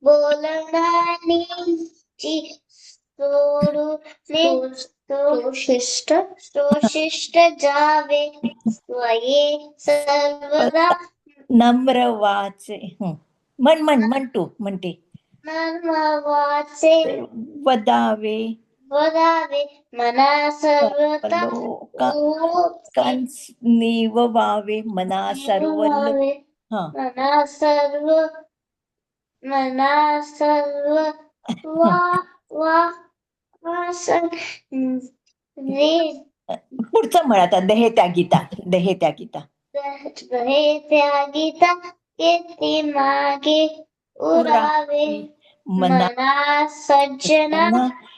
बोलणानीची शोषिष्ट जावे स्वये सर्वदा नम्र वाचे. म्हण तू म्हणते. नम्रवाचे वदावे मना सर्वता निववावे. मना सर्व मना सर्व पुढचं म्हण आता. दहे त्या गीता. दहे त्या गीता कीर्ती मागे उरावे मना सज्जना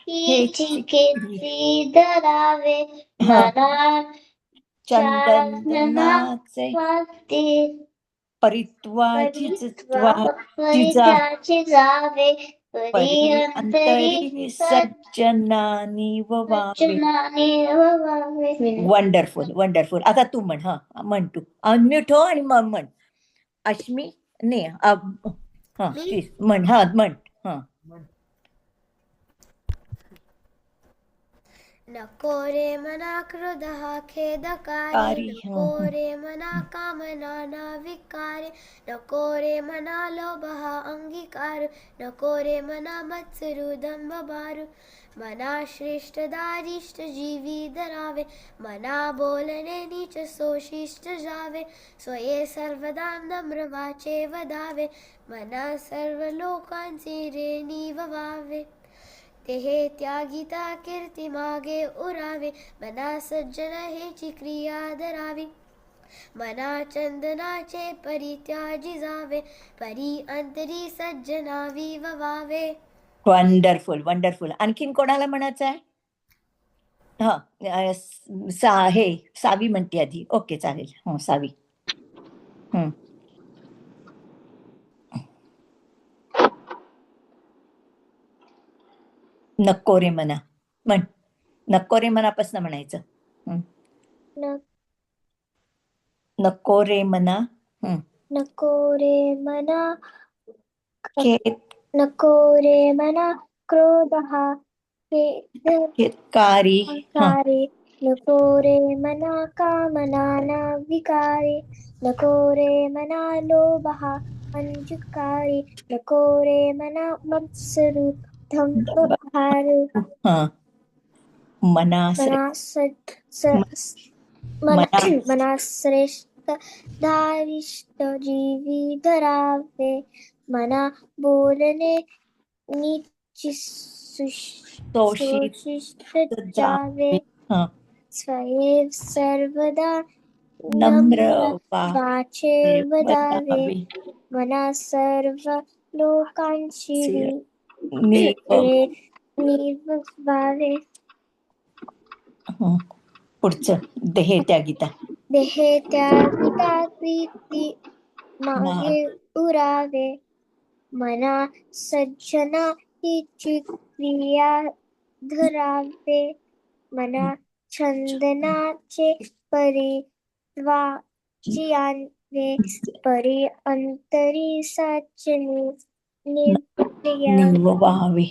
हिची कीर्ती धरावे मना चंदनाचे परित्वाची जावे अंतरी सज्जनानी ववावे. वंडरफुल. आता तू म्हण. म्हण तू. अनम्यूट हो आणि मग म्हण. अश्मी नाही म्हण. म्हण. नको रे मना क्रोधः खेदकारी नको रे मना कामना न विकारे नको रे मना लोभः अंगीकार नको रे मना मत्सरु दंभभारू मना श्रेष्ठ दारिष्ट जीवी धरावे मना बोलणे नीच शोषिष्ट जावे स्वये सर्वदा नम्र वाचे वदावे मना सर्व लोकांची रेणी ववावे देहे त्यागिता कीर्ती मागे उरावे मना सज्जन हेची क्रिया धरावी मना चंदनाचे परित्याजी जावे परी अंतरी सज्जनावी ववावे. वंडरफुल. आणखीन कोणाला म्हणायचं आहे? सावी म्हणते आधी. ओके चालेल. सावी. नको रे मना म्हण. नको रे मनापासून म्हणायचं. नको रे मना. नको रे मना क्रोधः खेदकारी नको रे मना कामना न विकारे नको रे मना लोभः अंजुकारी नको रे मना मत्सरु दंभभारू मना श्रेष्ठ दारिष्ट जीवी धरावे मना बोलणे नीच शोषिष्ट जावे स्वये सर्वदा नम्र वाचे वदावे मना सर्व लोकांची निर्ववावे. पुढचं. देहे त्या गीता प्रीती मागे उरावे मना सज्जना हिची क्रिया धरावे मना चंदनाचे परित्वाची आणवे परी अंतरी सज्जनी निववावे.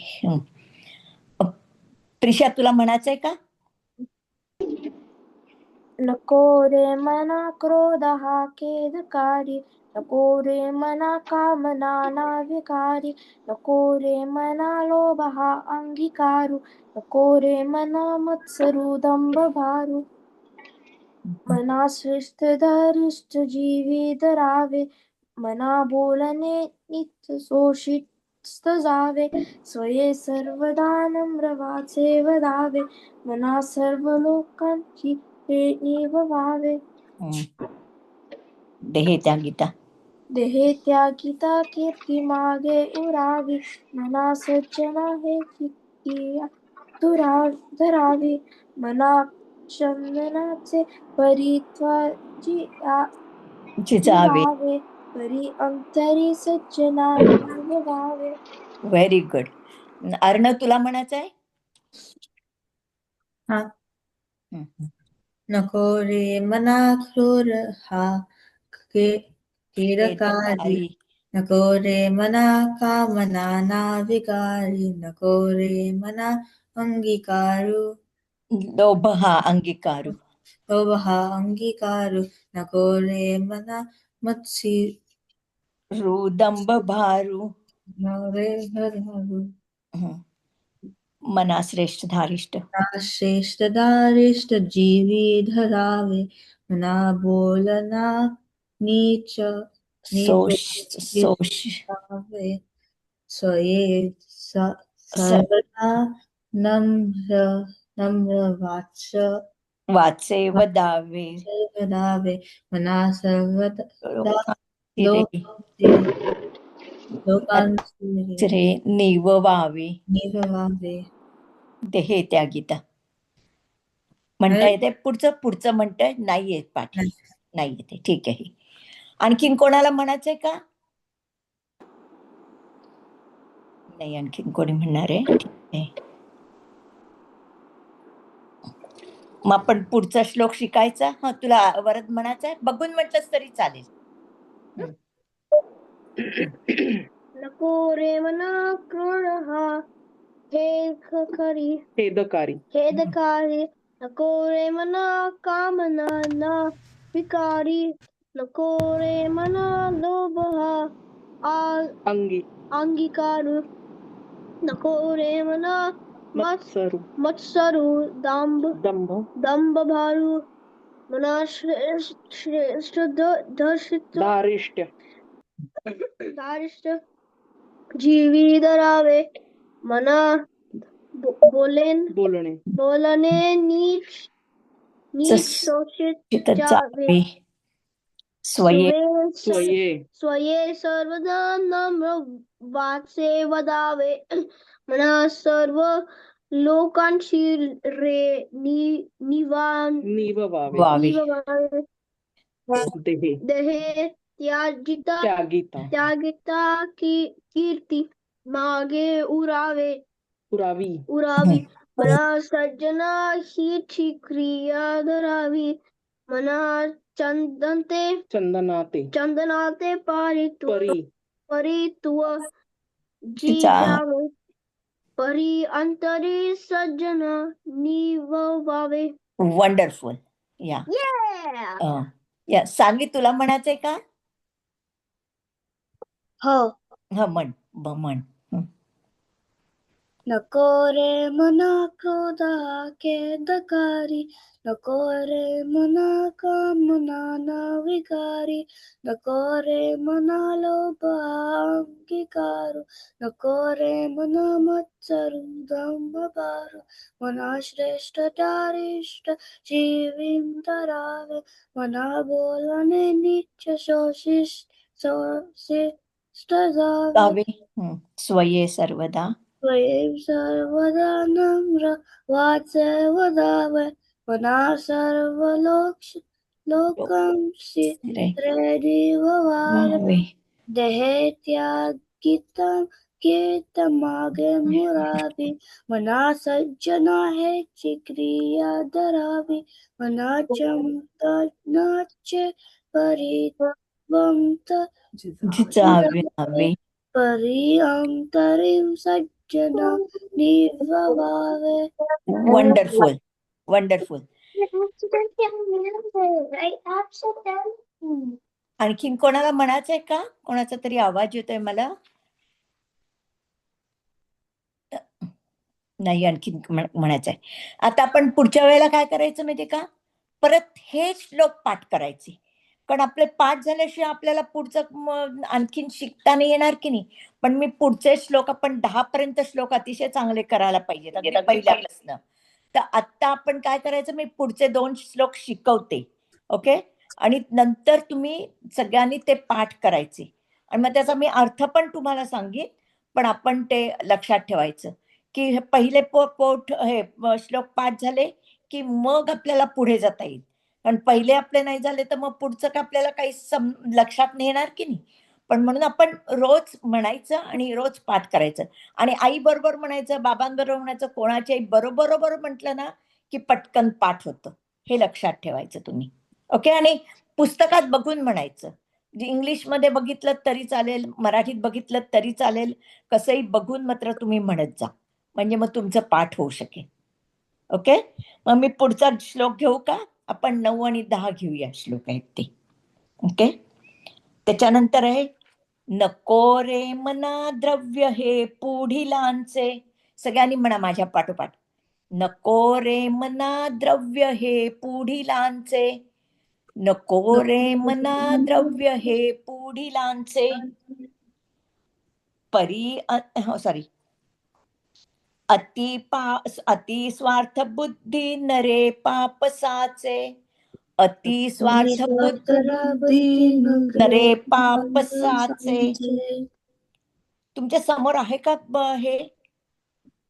प्रिशा तुला म्हणायचंय का? नको रे मना क्रोधः खेदकारी नको रे मना कामना न विकारी नको रे मना लोभः अंगीकारू नको रे मना मत्सरु दंभभारू मना श्रेष्ठ धरिष्ठ जीवी धरावे मना बोलणे नीच शोषिष्ट जावे स्वये सर्वदा नम्र वाचे वदावे मना सर्व लोकांची रेणी ववावे. देहे त्या गीता कीर्ती मागे उरावी मना सज्जना हेची क्रिया धरावी मना चंदनाचे परित्वाची जावे परी अंतरी सज्जना ववावे. Very good. अर्णव तुला म्हणायचं आहे? नको रे मना क्रूर हा खेदकारी नको रे मना कामना ना विकारी नको रे मना अंगीकारू लोभ हा अंगीकारू लोभ हा अंगीकारू नको रे मना मत्सरू दंभ भारू रे हरहरू मना श्रेष्ठ धारिष्ट श्रेष्ठ दारिष्ट जीवी धरावे मना बोलना नीच सोष स्वये सर्वदा नम्र वाचे वदावे वदावे मना सर्वदा लोकांचे निववावे निभवावे. ते हे त्या गीता म्हणता येते. पुढचं म्हणताय नाही येत पाठ नाही येते. ठीक आहे. आणखीन कोणाला म्हणायचंय का? नाही आणखीन कोणी म्हणणार आहे? ठीक आहे. मग आपण पुढचा श्लोक शिकायचा. हा तुला वरद म्हणायचा बघून म्हटलंस तरी चालेल. नको रे मना क्रोध हा खेदकारी नको रे मना कामना ना विकारी नको रे मना लोभ हा अंगीकारू नको रे मना मत्सरू दंभ भारू मना श्रेष्ठ धारिष्ट जीवी धरावे मना बोलणे नीच शोषित जावे स्वये सर्वदा नम्र वाचे वदावे मना सर्व लोकांची रे निवावे देहे त्यागिता कीर्ती मागे उरावी मना सज्जना हीची क्रिया धरावी मना चंदनाते परित्व जिजावे परी अंतरी सज्जन निववावे. वंडरफुल. या सान्वी तुला म्हणायचंय का? हो. म्हण. नको रे मना क्रोध खेदकारी नको रे मना कामना ना विकारी नको रे मना लोभ अंगीकारू नको रे मना मत्सरू दंभ भारू मना श्रेष्ठ दारिष्ट जीवी धरावे मना बोलणे नीच शोषिष्ट जावे स्वये सर्वदा नम्र वाचे वदावे मना सर्व लोकांशी रेडिवावे देहे त्यागित मागे मुरावी मना सज्जना हेची क्रिया धरावी मना चंदनाचे परिवंत जिजावे परी अंतरिम सज्जना निववावे. वंडरफुल. आणखीन कोणाला म्हणायचंय का? कोणाचा तरी आवाज येतोय मला. नाही आणखीन म्हणायचंय. आता आपण पुढच्या वेळेला काय करायचं माहितीये का? परत हे श्लोक पाठ करायचे. कारण आपले पाठ झाल्याशिवाय आपल्याला पुढचं आणखीन शिकता नाही येणार की नाही. पण मी पुढचे श्लोक आपण 10 पर्यंत श्लोक अतिशय चांगले करायला पाहिजेत पहिल्यापासून. तर आता आपण काय करायचं, मी पुढचे 2 श्लोक शिकवते. ओके. आणि नंतर तुम्ही सगळ्यांनी ते पाठ करायचे. आणि मग त्याचा मी अर्थ पण तुम्हाला सांगेन. पण आपण ते लक्षात ठेवायचं की पहिले हे श्लोक पाठ झाले की मग आपल्याला पुढे जाता येईल. कारण पहिले आपले नाही झाले तर मग पुढचं का आपल्याला काही लक्षात नाही येणार की नाही. पण म्हणून आपण रोज म्हणायचं आणि रोज पाठ करायचं. आणि आई बरोबर म्हणायचं, बाबांबरोबर म्हणायचं, कोणाची आई बरोबर म्हटलं ना की पटकन पाठ होतं. हे लक्षात ठेवायचं तुम्ही. ओके. आणि पुस्तकात बघून म्हणायचं. इंग्लिशमध्ये बघितलं तरी चालेल, मराठीत बघितलं तरी चालेल, कसंही बघून मात्र तुम्ही म्हणत जा, म्हणजे मग तुमचं पाठ होऊ शकेल. ओके, मग मी पुढचा श्लोक घेऊ का? आपण 9 आणि 10 घेऊया श्लोक आहेत ते. ओके, त्याच्यानंतर आहे, नको रे मना द्रव्य हे पुढिलांचे. सगळ्यांनी म्हणा माझ्या पाठोपाठ, नको रे मना द्रव्य हे पुढिलांचे, नको रे मना द्रव्य हे पुढिलांचे, सॉरी, अति स्वार्थ बुद्धी नरे पापसाचे, अति स्वार्थ बुद्धी नरे पापसाचे. तुमच्या समोर आहे का हे?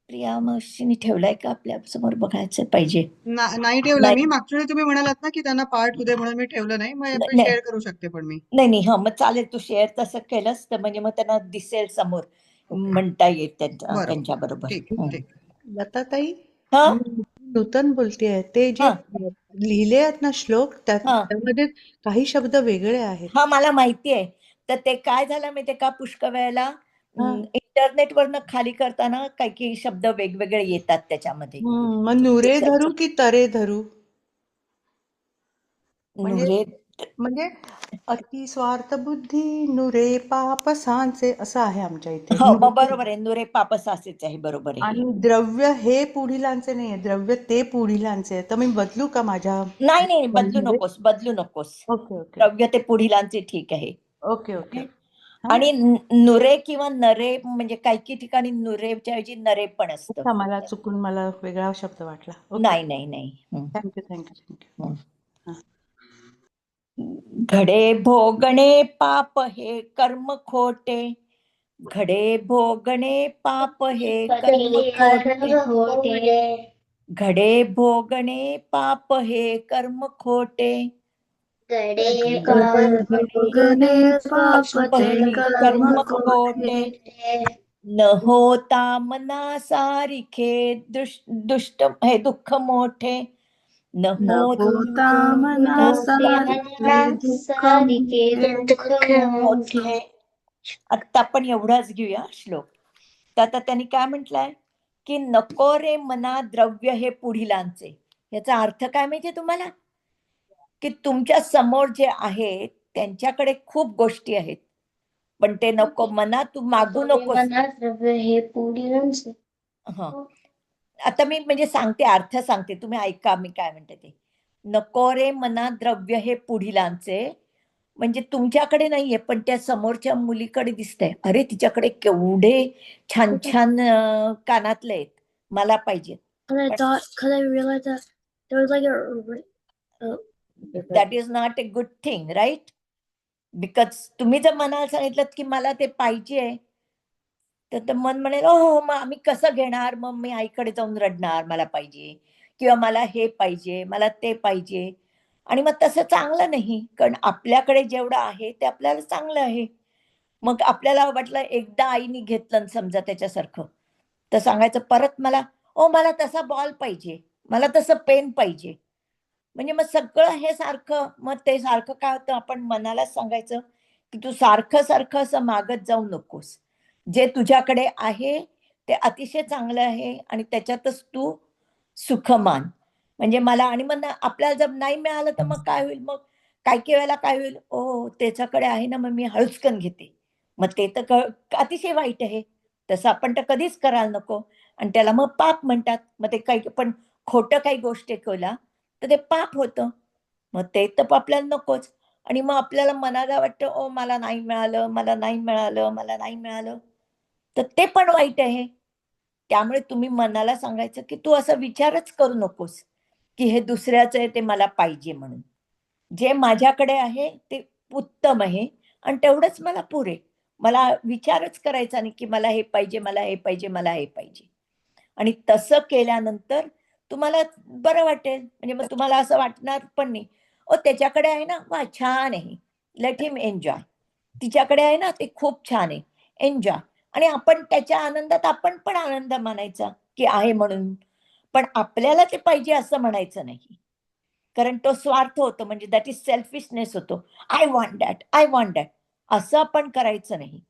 प्रिया मावशीने ठेवलाय का आपल्या समोर? बघायचं पाहिजे. नाही ठेवलं मी. मागच्या वेळी तुम्ही म्हणालात ना की त्यांना पाठ उद्या म्हणून मी ठेवलं नाही. मग आपण शेअर करू शकते पण मी. नाही हा मग चालेल, तू शेअर तसं केलंस तर म्हणजे मग त्यांना दिसेल समोर, म्हणता येईल त्यांच्या बरोबर. लताताई, हा नूतन बोलतेय. ते जे लिहिले आहेत ना श्लोक, त्यामध्ये काही शब्द वेगळे आहेत. हा मला माहिती आहे. तर ते काय झालं माहितीये का, पुष्कळ वेळेला इंटरनेटवरनं खाली करताना काही शब्द वेगवेगळे येतात त्याच्यामध्ये. मग नुरे धरू की तरे धरू? म्हणजे अति स्वार्थ बुद्धी नुरे पापसांचे असं आहे आमच्या इथे. हो बरोबर आहे, नुरे पापसाचेच आहे, बरोबर आहे. आणि द्रव्य हे पुढिलांचे नाहीये, द्रव्य ते पुढिलांचे आहे. तर मी बदलू का माझ्या? नाही बदलू नकोस. ओके. द्रव्य ते पुढिलांचे ठीक आहे. ओके. आणि नुरे किंवा नरे म्हणजे काही ठिकाणी नुरेच्या ऐवजी नरे पण असतं. मला चुकून मला वेगळा शब्द वाटला. नाही. थँक्यू. घडे भोगणे पाप हे कर्म खोटे, घडे भोगणे पाप हे कर्म खोटे, घडे भोगणे पाप हे कर्म खोटे, कर्म खोटे, न होता मना सारिखे दुष्ट हे दुःख मोठे, न होता मना मोठे. आता आपण एवढाच घेऊया श्लोक. तर आता त्यांनी काय म्हटलंय की नको रे मना द्रव्य हे पुढिलांचे. याचा अर्थ काय माहितीये तुम्हाला? की तुमच्या समोर जे आहे त्यांच्याकडे खूप गोष्टी आहेत, पण ते नको मना, तू मागू नकोस. हे पुढिलांचे. आता मी म्हणजे सांगते, अर्थ सांगते, तुम्ही ऐका मी काय म्हणते ते. नको रे मना द्रव्य हे पुढिलांचे म्हणजे तुमच्याकडे नाहीये, पण त्या समोरच्या मुलीकडे दिसतंय, अरे तिच्याकडे केवढे छान कानातले आहेत, मला पाहिजे. That is not a good thing, right? Because तुम्ही जर मनाला सांगितलं की मला ते पाहिजे, तर मन म्हणेल हो मग आम्ही कसं घेणार, मग मी आईकडे जाऊन रडणार, मला पाहिजे, किंवा मला हे पाहिजे, मला ते पाहिजे. आणि मग तसं चांगलं नाही, कारण आपल्याकडे जेवढं आहे ते आपल्याला चांगलं आहे. मग आपल्याला वाटलं एकदा आईने घेतलं समजा त्याच्यासारखं, तर सांगायचं परत मला तसा बॉल पाहिजे, मला तसं पेन पाहिजे. म्हणजे मग सगळं हे सारखं, मग ते सारखं काय होतं, आपण मनाला सांगायचं की तू सारखं असं मागत जाऊ नकोस. जे तुझ्याकडे आहे ते अतिशय चांगलं आहे आणि त्याच्यातच तू सुख मान. म्हणजे मला, आणि मग आपल्याला जर नाही मिळालं तर मग काय होईल, मग काही वेळेला काय होईल, ओ त्याच्याकडे आहे ना, मग मी हळूचकन घेते, मग ते तर अतिशय वाईट आहे. तसं आपण तर कधीच करायला नको, आणि त्याला मग पाप म्हणतात. मग ते काही पण खोटं काही गोष्ट केला तर ते पाप होतं, मग ते तर आपल्याला नकोच. आणि मग आपल्याला मनाला वाटतं ओ मला नाही मिळालं, तर ते पण वाईट आहे. त्यामुळे तुम्ही मनाला सांगायचं की तू असा विचारच करू नकोस की हे दुसऱ्याचं आहे ते मला पाहिजे म्हणून. जे माझ्याकडे आहे ते उत्तम आहे आणि तेवढंच मला पुरे. मला विचारच करायचा नाही की मला हे पाहिजे. आणि तसं केल्यानंतर तुम्हाला बरं वाटेल. म्हणजे मग तुम्हाला असं वाटणार पण नाही ओ त्याच्याकडे आहे ना, वा छान आहे, लेट हिम एन्जॉय. तिच्याकडे आहे ना, ते खूप छान आहे, एन्जॉय. आणि आपण त्याच्या आनंदात आपण पण आनंद मानायचा की आहे म्हणून, पण आपल्याला ते पाहिजे असं म्हणायचं नाही. कारण तो स्वार्थ होतो, म्हणजे दॅट इज सेल्फिशनेस होतो. I want that, I want that, असं आपण करायचं नाही.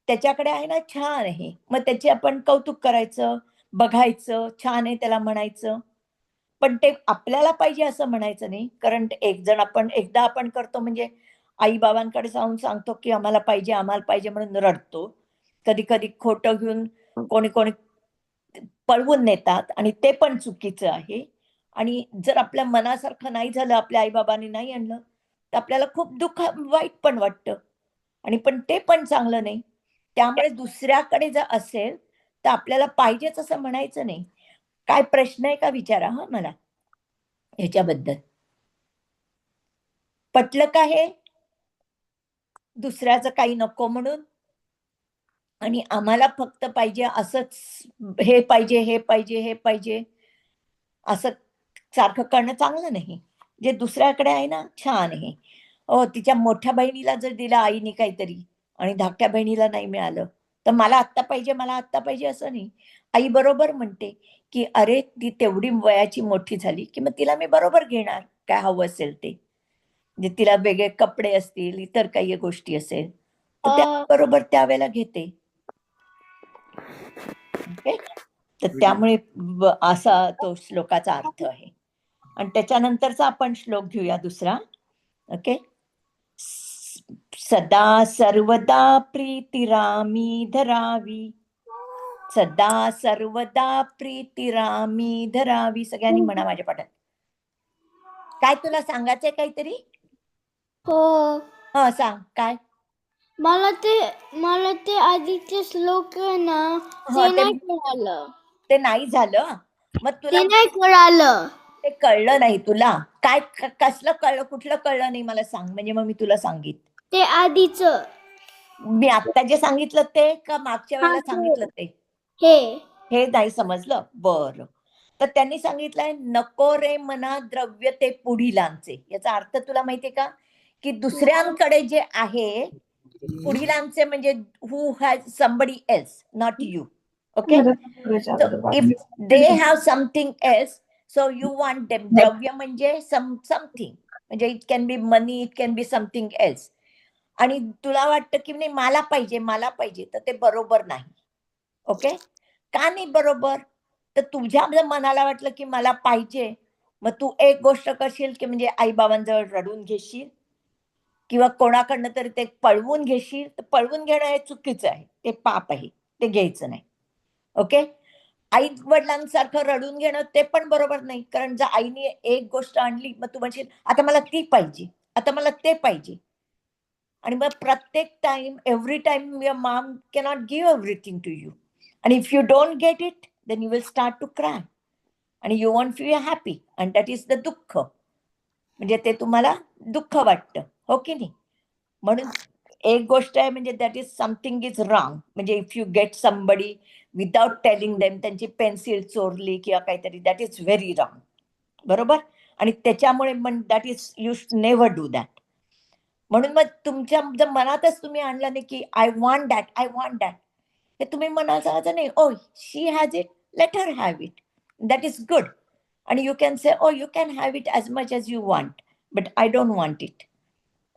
त्याच्याकडे आहे ना, छान आहे, मग त्याचे आपण कौतुक करायचं, बघायचं, छान आहे त्याला म्हणायचं. पण ते आपल्याला पाहिजे असं म्हणायचं नाही, कारण एकदा आपण करतो म्हणजे आई बाबांकडे जाऊन सांगतो की आम्हाला पाहिजे म्हणून रडतो. कधी कधी खोटं घेऊन कोणी कोणी पळवून नेतात, आणि ते पण चुकीचं आहे. आणि जर आपल्या मनासारखं नाही झालं, आपल्या आई बाबांनी नाही आणलं, तर आपल्याला खूप वाईट पण वाटतं, आणि पण ते पण चांगलं नाही. त्यामुळे दुसऱ्याकडे जर असेल तर आपल्याला पाहिजेच असं म्हणायचं नाही. काय प्रश्न आहे का, विचारा हा मला ह्याच्याबद्दल. पटलं का हे? दुसऱ्याचं काही नको म्हणून, आणि आम्हाला फक्त पाहिजे असंच, हे पाहिजे हे पाहिजे हे पाहिजे असं सारखं करणं चांगलं नाही. जे दुसऱ्याकडे आहे ना, छान आहे. तिच्या मोठ्या बहिणीला जर दिलं आईने काहीतरी आणि धाकट्या बहिणीला नाही मिळालं, तर मला आत्ता पाहिजे असं नाही. आई बरोबर म्हणते की अरे ती तेवढी वयाची मोठी झाली की मग तिला मी बरोबर घेणार, काय हवं असेल ते. म्हणजे तिला वेगळे कपडे असतील, इतर काही गोष्टी असेल, तर त्या बरोबर त्यावेळेला घेते. ओके, तर त्यामुळे असा तो श्लोकाचा अर्थ आहे. आणि त्याच्यानंतरचा आपण श्लोक घेऊया दुसरा. ओके. सदा सर्वदा प्रीतिरामी धरावी, सदा सर्वदा प्रीतिरामी धरावी. सगळ्यांनी म्हणा माझ्या पाठात. काय तुला सांगायचंय काहीतरी? हो, हा, सांग काय. मला ते आधीचे श्लोक आहे ना, हा, ते नाही कळालं. ते नाही झालं. मग तुला ते नाही कळालं. ते कळलं नाही तुला? काय कसलं कळलं, कुठलं कळलं नाही मला सांग, म्हणजे मग मी तुला सांगित. ते आधीच मी आता जे सांगितलं ते, का मागच्या वेळेला सांगितलं ते? हे नाही समजलं. बरं, तर त्यांनी सांगितलंय नको रे मना द्रव्य ते पुढीलांचे. याचा अर्थ तुला माहितीये का, की दुसऱ्यांकडे जे आहे, पुढीलांचे म्हणजे who has somebody else, not you. Okay, so if they have something else, so you want them. द्रव्य म्हणजे समथिंग, म्हणजे it can be money, it can be something else. आणि तुला वाटतं की नाही मला पाहिजे, तर ते बरोबर नाही. ओके, का नाही बरोबर? तर तुझ्या मनाला वाटलं की मला पाहिजे, मग तू एक गोष्ट करशील की म्हणजे आई बाबांजवळ रडून घेशील, किंवा कोणाकडनं तरी ते पळवून घेशील. तर पळवून घेणं हे चुकीचं आहे, ते पाप आहे, ते घ्यायचं नाही. ओके, आई वडिलांसारखं रडून घेणं ते पण बरोबर नाही. कारण जर आईने एक गोष्ट आणली, मग तू म्हणशील आता मला ती पाहिजे, आता मला ते पाहिजे. आणि मग प्रत्येक time, every time your mom cannot give everything to you. आणि if you don't get it, then you will start to cry, आणि you won't feel happy, and that is the दुःख. म्हणजे ते तुम्हाला दुःख वाटतं, हो की नाही? म्हणून एक गोष्ट आहे, म्हणजे that is something is wrong. म्हणजे if you get somebody without telling them, त्यांची पेन्सिल चोरली किंवा काहीतरी, दॅट इज व्हेरी रॉंग. बरोबर? आणि त्याच्यामुळे that is, you never do that. म्हणून मग तुमच्या जर मनातच तुम्ही आणलं नाही की I want that, I want that, हे तुम्ही मनाला सांगायचं नाही, oh she has it, let her have it, that is good. आणि you can say, O you can have it as much as you want, but I don't want it.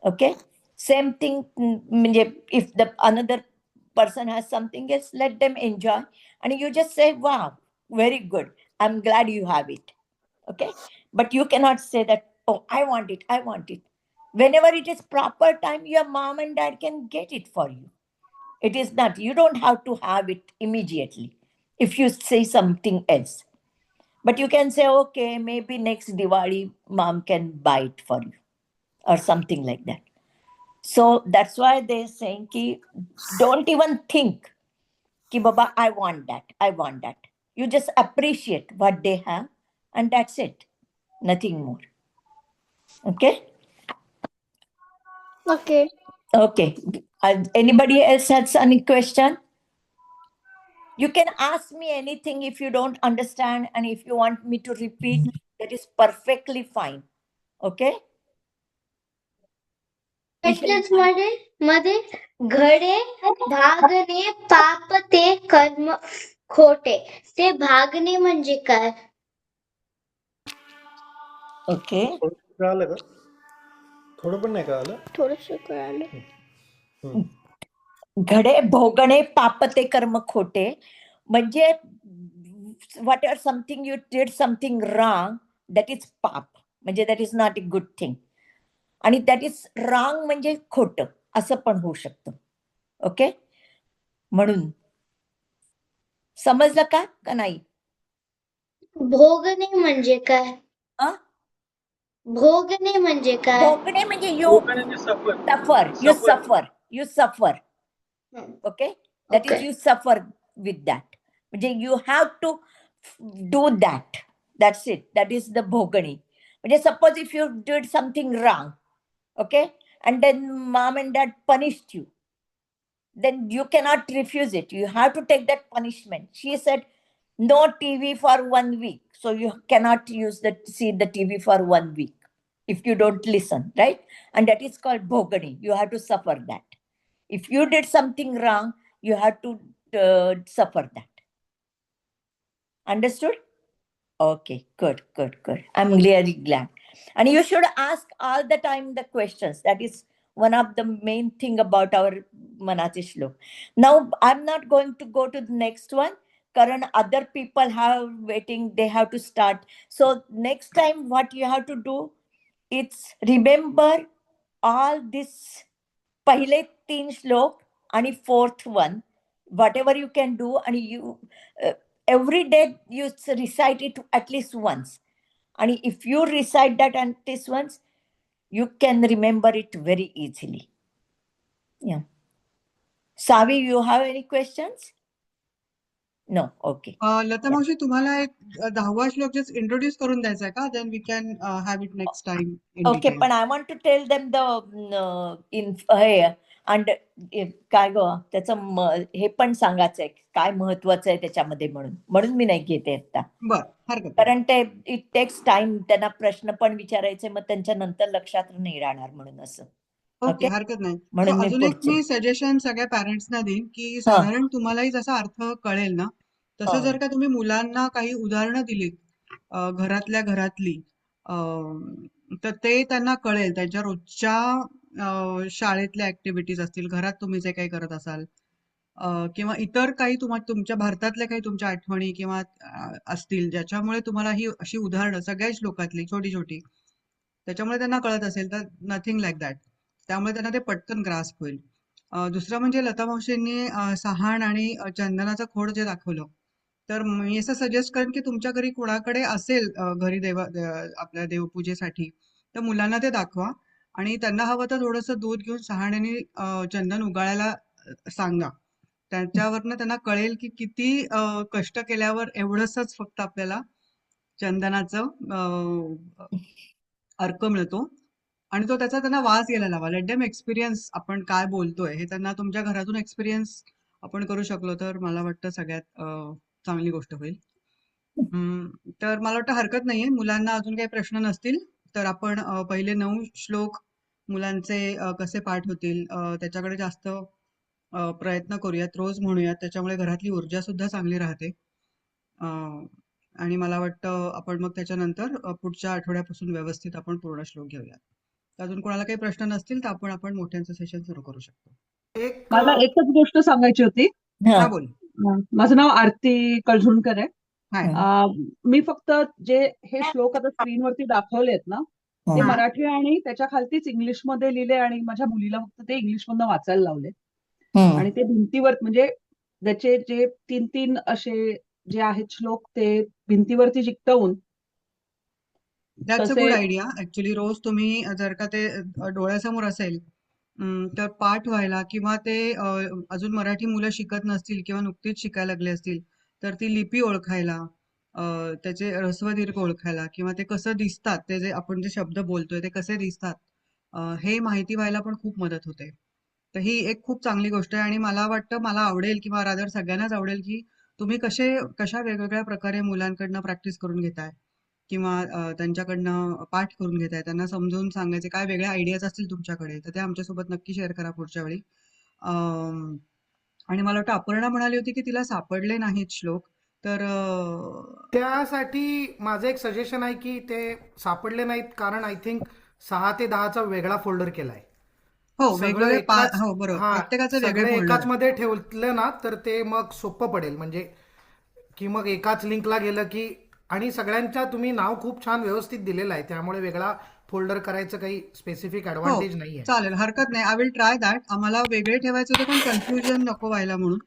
Okay, same thing. म्हणजे if the another person has something else, let them enjoy, and you just say wow, very good, I'm glad you have it. Okay, but you cannot say that, oh I want it, I want it. Whenever it is proper time, your mom and dad can get it for you. It is not, you don't have to have it immediately if you say something else, but you can say okay, maybe next Diwali mom can buy it for you, or something like that. So that's why they're saying ki don't even think ki baba I want that, I want that. You just appreciate what they have, and that's it, nothing more. Okay. Okay, anybody else has any question? You can ask me anything if you don't understand, and if you want me to repeat, that is perfectly fine. Okay. त्याच्याच मध्ये घडे भागणे पाप ते कर्म खोटे. ते भागणे म्हणजे काय? Okay. थोडं कळालं का? थोडं पण नाही कळालं. थोडस कळालं. हम्म. घडे भोगणे पाप ते कर्म खोटे, म्हणजे what ever something you did something wrong, that is पाप, म्हणजे that is not a good thing. आणि दॅट इज रॉंग म्हणजे खोटं असं पण होऊ शकतं. ओके, म्हणून समजलं का नाही? भोगणे म्हणजे काय? अ? भोगणे म्हणजे काय? भोगणे म्हणजे यू भोगणे म्हणजे सफर. You suffer. Okay, that is Okay. you suffer with that. म्हणजे you have to do that. That's it. That is the bhogani. म्हणजे suppose if you did something wrong, okay, and then mom and dad punished you, then you cannot refuse it. You have to take that punishment. She said no TV for 1 week, so you cannot see the TV for 1 week if you don't listen, right? And that is called bhogani. You have to suffer that. If you did something wrong, you have to suffer that. Understood? Okay, good. I'm really glad. And you should ask all the time the questions. That is one of the main thing about our Manache Shlok. Now, I'm not going to go to the next one. Karan, other people have waiting. They have to start. So next time what you have to do, it's remember all this पहिले 3 श्लोक आणि 4th one, whatever you can do, and you every day you recite it at least once. And if you recite that at least once, you can remember it very easily. Yeah. Savi, you have any questions? No. Okay. Lata मावशी तुम्हाला एक 10वा श्लोक just introduce करून द्यायचा आहे का? Then we can have it next time in okay, detail. पण I want to tell them हे अंड काय ग त्याचं हे पण सांगायचंय काय महत्वाचं आहे त्याच्यामध्ये, म्हणून मी नाही घेते आता. बर, हरकत नाही. कारण ते इट टेक्स टाइम, त्यांना प्रश्न पण विचारायचे, मग त्यांच्या नंतर लक्षात नाही राहणार म्हणून असं. ओके, हरकत नाही. म्हणून मी अजून एक पुढचे. मी सजेशन सगळ्या पॅरेंट्सना देईन की हा. साधारण तुम्हालाही जसा अर्थ कळेल ना तसं जर का तुम्ही मुलांना काही उदाहरणं दिलीत घरातल्या घरातली, तर ते त्यांना कळेल. त्यांच्या रोजच्या शाळेतल्या ऍक्टिव्हिटीज असतील, घरात तुम्ही जे काही करत असाल, किंवा इतर काही तुमच्या भारतातल्या काही तुमच्या आठवणी किंवा असतील ज्याच्यामुळे तुम्हाला ही अशी उदाहरणं सगळ्याच श्लोकातली छोटी छोटी त्याच्यामुळे त्यांना कळत असेल, तर नथिंग लाईक दॅट. त्यामुळे त्यांना ते पटकन ग्रास्प होईल. दुसरं म्हणजे लता मावशींनी सहाण आणि चंदनाचं खोड जे दाखवलं, तर मी असं सजेस्ट करेन की तुमच्या घरी कोणाकडे असेल घरी आपल्या देवपूजेसाठी, तर मुलांना ते दाखवा आणि त्यांना हवं तर थोडंसं दूध घेऊन सहाण्याने चंदन उगाळायला सांगा. त्याच्यावरनं त्यांना कळेल की किती कष्ट केल्यावर एवढंसच फक्त आपल्याला चंदनाचं अर्क मिळतो. आणि तो त्याचा त्यांना वास घ्यायला लावा. लेट देम एक्सपिरियन्स आपण काय बोलतोय हे त्यांना तुमच्या घरातून एक्सपिरियन्स आपण करू शकलो तर मला वाटतं सगळ्यात चांगली गोष्ट होईल. तर मला वाटतं हरकत नाहीये. मुलांना अजून काही प्रश्न नसतील तर आपण पहिले 9 श्लोक मुलांचे कसे पाठ होतील त्याच्याकडे जास्त प्रयत्न करूयात, रोज म्हणूयात. त्याच्यामुळे घरातली ऊर्जा सुद्धा चांगली राहते. आणि मला वाटतं आपण मग त्याच्यानंतर पुढच्या आठवड्यापासून व्यवस्थित आपण पूर्ण श्लोक घेऊयात. अजून कोणाला काही प्रश्न नसतील तर आपण मोठ्यांचं सेशन सुरू करू शकतो. मला एकच गोष्ट सांगायची होती. हा, बोल. माझं नाव आरती कळझुणकर आहे. हाय. मी फक्त जे हे श्लोक आता स्क्रीनवरती दाखवलेत ना, ते हा. मराठी आणि त्याच्या खालतीच इंग्लिश मध्ये लिहिले आणि माझ्या मुलीला फक्त ते इंग्लिश मधनं वाचायला लावले. आणि ते भिंतीवर म्हणजे त्याचे जे 3-3 असे जे आहेत श्लोक ते भिंतीवरती चिकटवून that's a good idea. Actually रोज तुम्ही जर का ते डोळ्यासमोर असेल तर पाठ व्हायला, किंवा ते अजून मराठी मुलं शिकत नसतील किंवा नुकतीच शिकायला लागले असतील तर ती लिपी ओळखायला, त्याचे ऱ्हस्व दीर्घ ओळखायला, किंवा ते कसं दिसतात, ते जे आपण जे शब्द बोलतोय ते कसे दिसतात हे माहिती व्हायला पण खूप मदत होते. तर ही एक खूप चांगली गोष्ट आहे आणि मला वाटतं मला आवडेल किंवा रादर सगळ्यांनाच आवडेल की तुम्ही कशा वेगवेगळ्या प्रकारे मुलांकडनं प्रॅक्टिस करून घेताय किंवा त्यांच्याकडनं पाठ करून घेताय, त्यांना समजावून सांगायचे. काय वेगळ्या आयडियाज असतील तुमच्याकडे तर ते आमच्यासोबत नक्की शेअर करा पुढच्या वेळी. आणि मला वाटतं अपर्णा म्हणाली होती की तिला सापडले नाहीत श्लोक, तर त्यासाठी माझं एक सजेशन आहे की ते सापडले नाहीत, कारण आय थिंक 6 ते 10चा वेगळा फोल्डर केलाय. हो, सगळं वेगवेगळे एकाच हो बरोबर, हा प्रत्येकाचे वेगळे सगळे फोल्डर एकाच आहे. मध्ये ठेवलं ना तर ते मग सोपं पडेल, म्हणजे की मग एकाच लिंकला गेलं की, आणि सगळ्यांच्या तुम्ही नाव खूप छान व्यवस्थित दिलेलं आहे, त्यामुळे वेगळा फोल्डर करायचं काही स्पेसिफिक हो, ऍडव्हान्टेज नाहीये. चालेल, हरकत नाही. I will try that. आम्हाला वेगळे ठेवायचे होते, पण कन्फ्युजन नको व्हायला म्हणून.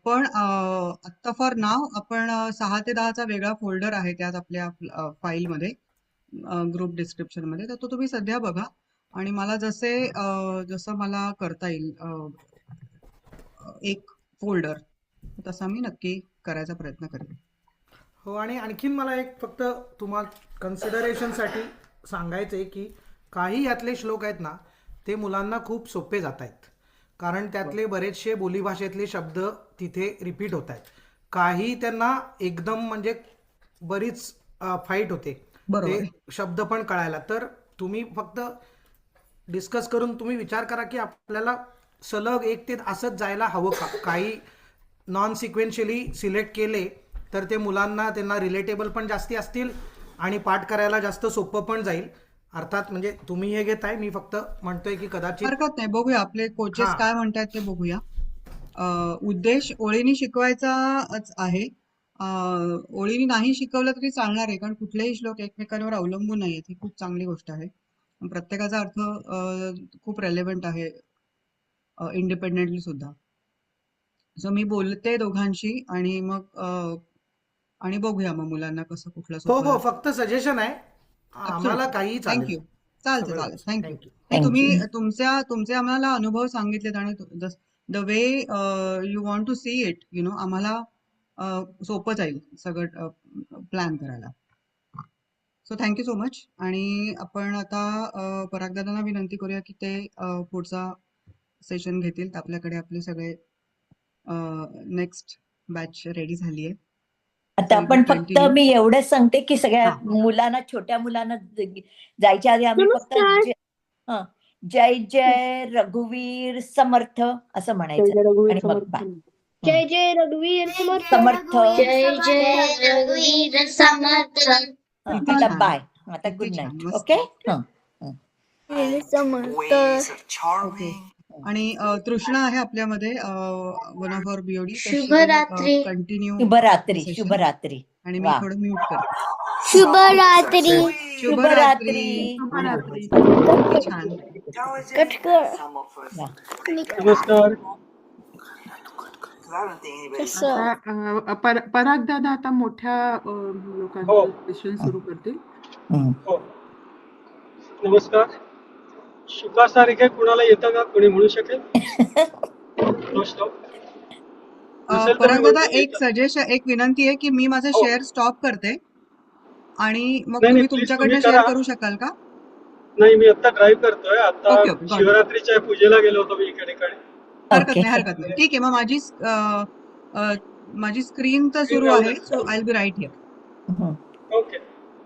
पण आत्ता फॉर नाव आपण 6 ते 10चा वेगळा फोल्डर आहे त्यात आपल्या फाईलमध्ये, ग्रुप डिस्क्रिप्शन मध्ये. तर तो तुम्ही सध्या बघा आणि मला जसं मला करता येईल एक फोल्डर, तसा मी नक्की करायचा प्रयत्न करेन. हो, आणि आणखीन मला एक फक्त तुम्हाला कन्सिडरेशनसाठी सांगायचं आहे की काही यातले श्लोक आहेत ना, ते मुलांना खूप सोपे जात आहेत, कारण त्यातले बरेचसे बोलीभाषेतले शब्द तिथे रिपीट होत आहेत. काही त्यांना एकदम म्हणजे बरीच फाईट होते बरोबर ते आहे. शब्द पण कळायला. तर तुम्ही फक्त डिस्कस करून तुम्ही विचार करा की आपल्याला सलग एक ते असंच जायला हवं का, काही नॉन सिक्वेन्शियली सिलेक्ट केले तर ते मुलांना त्यांना रिलेटेबल पण जास्ती असतील आणि पाठ करायला जास्त सोपं पण जाईल. अर्थात म्हणजे तुम्ही हे घेताय, मी फक्त म्हणतोय की कदाचित हरकत नाही, बघूया आपले कोचेस हा काय म्हणतात ते बघूया. उद्देश ओळीने शिकवायचाच आहे. ओळीने नाही शिकवलं तरी चालणार आहे, कारण कुठलेही श्लोक एकमेकांवर अवलंबून नाहीयेत. ही खूप चांगली गोष्ट आहे. प्रत्येकाचा अर्थ खूप रेलेव्हंट आहे, इंडिपेंडेंटली सुद्धा. सो मी बोलते दोघांशी आणि मग आणि बघूया मग मुलांना कसं कुठलं हो सोपं हो, जातं. फक्त सजेशन आहे, आम्हाला काहीही चालेल, थँक्यू. चालतं सगळं चालेल, थँक्यू. थँक्यू. नाही, थँक्यू. तुम्ही तुमचे आम्हाला अनुभव सांगितलेत आणि the way you want to see it, आम्हाला सोपं जाईल सगळं प्लॅन करायला. So thank you so much. आणि आपण आता परागदादांना विनंती करूया की ते पुढचा सेशन घेतील. तर आपल्याकडे आपले सगळे नेक्स्ट बॅच रेडी झाली आहे. आता सो आपण फक्त कंटिन्यू. मी एवढंच सांगते की सगळ्या हा, मुलांना, छोट्या मुलांना जायच्या आधी आम्ही फक्त नमस्कार. हं, जय जय रघुवीर समर्थ असं म्हणायचं आणि मग बाय. जय जय रघुवीर समर्थ. समर्थ. जय जय रघुवीर समर्थ. हं, किती आता छान, बाय. आता किती गुड छान, नाईट. मस्त. ओके. हं, हं. रघुवीर समर्थ. ओके. आणि तृष्णा आहे आपल्यामध्ये, वन ऑफ अवर बीओडी. तर शी विल शुभरात्री. कंटिन्यू शुभरात्री. सेशन. शुभरात्री. आणि मी वा. थोडं म्यूट करते. शुभरात्री. शुभरात्री. शुभरात्री. किती छान. कट कर. वा. नमस्कार. कसं? आता पराग दादा आता मोठ्या हो लोकांचं सेशन सुरू करतील. हं. हो, नमस्कार. शुकासारिखे कुणाला येतं का, कोणी म्हणू शकेल तो श्लोक? नसेल तर मी पराग दादा, म्हणतो मी. एक विनंती आहे की मी माझं हो, शेअर स्टॉप करते आणि मग नाही तुम्ही प्लीज तुम्ही तुमच्याकडनं शेअर करा. करू शकाल का? नाही, मी आता ड्राईव्ह करतोय. आता ओके ओके, गॉट इट. शिवरात्रीच्या पूजेला गेलो होतो मी इकडे. हरकत ओके. नाही, हरकत नाही. ठीक आहे, मग माझी स्क्रीन तर स्क्रीन सुरू राहू आहे. दे. So I will be right here. हं. Okay,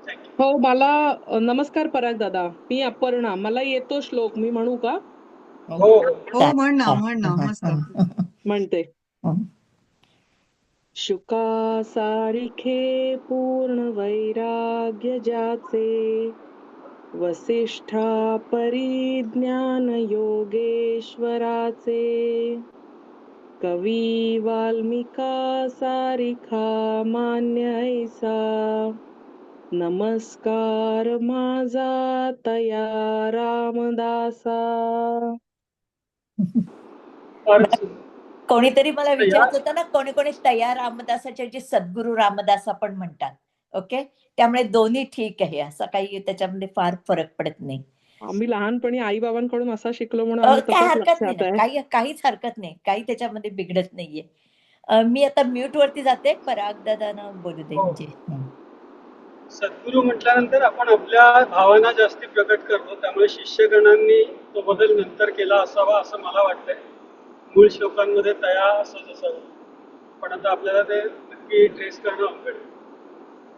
thank you. हो, मला नमस्कार पराग दादा. मी अपर्णा. मला येतो श्लोक, मी म्हणू का? हो हो, हो, म्हण ना, मस्त. म्हणते. शुका सारिखे पूर्ण वैराग्य ज्याचे, वसिष्ठा परिज्ञान योगेश्वराचे, कवी वाल्मिका सारिखा मान्य ऐसा, नमस्कार माझा तया रामदासा. फारच सुंदर. कोणीतरी मला तर या विचारत होतं ना, कोणी कोणी तया रामदासाच्या जे सद्गुरू रामदास आपण म्हणतात. ओके, त्यामुळे दोन्ही ठीक आहे, असं काही त्याच्यामध्ये फार फरक पडत नाही. आम्ही लहानपणी आई बाबांकडून असा शिकलो म्हणून आम्ही काय तसंच हरकत नाही लक्षात ना, आहे. काहीच हरकत नाही, काही त्याच्यामध्ये बिघडत नाहीये. मी आता म्यूट वरती जाते, पराग दादांना बोलू दे हो, म्हणजे. सद्गुरू म्हटल्यानंतर आपण आपल्या भावना जास्ती प्रकट करतो, त्यामुळे शिष्यगणांनी तो बदल नंतर केला असावा असं मला वाटतंय. मूळ श्लोकांमध्ये तया असंच असावं, पण आता आपल्याला ते नक्की ट्रेस करणं अवघड आहे.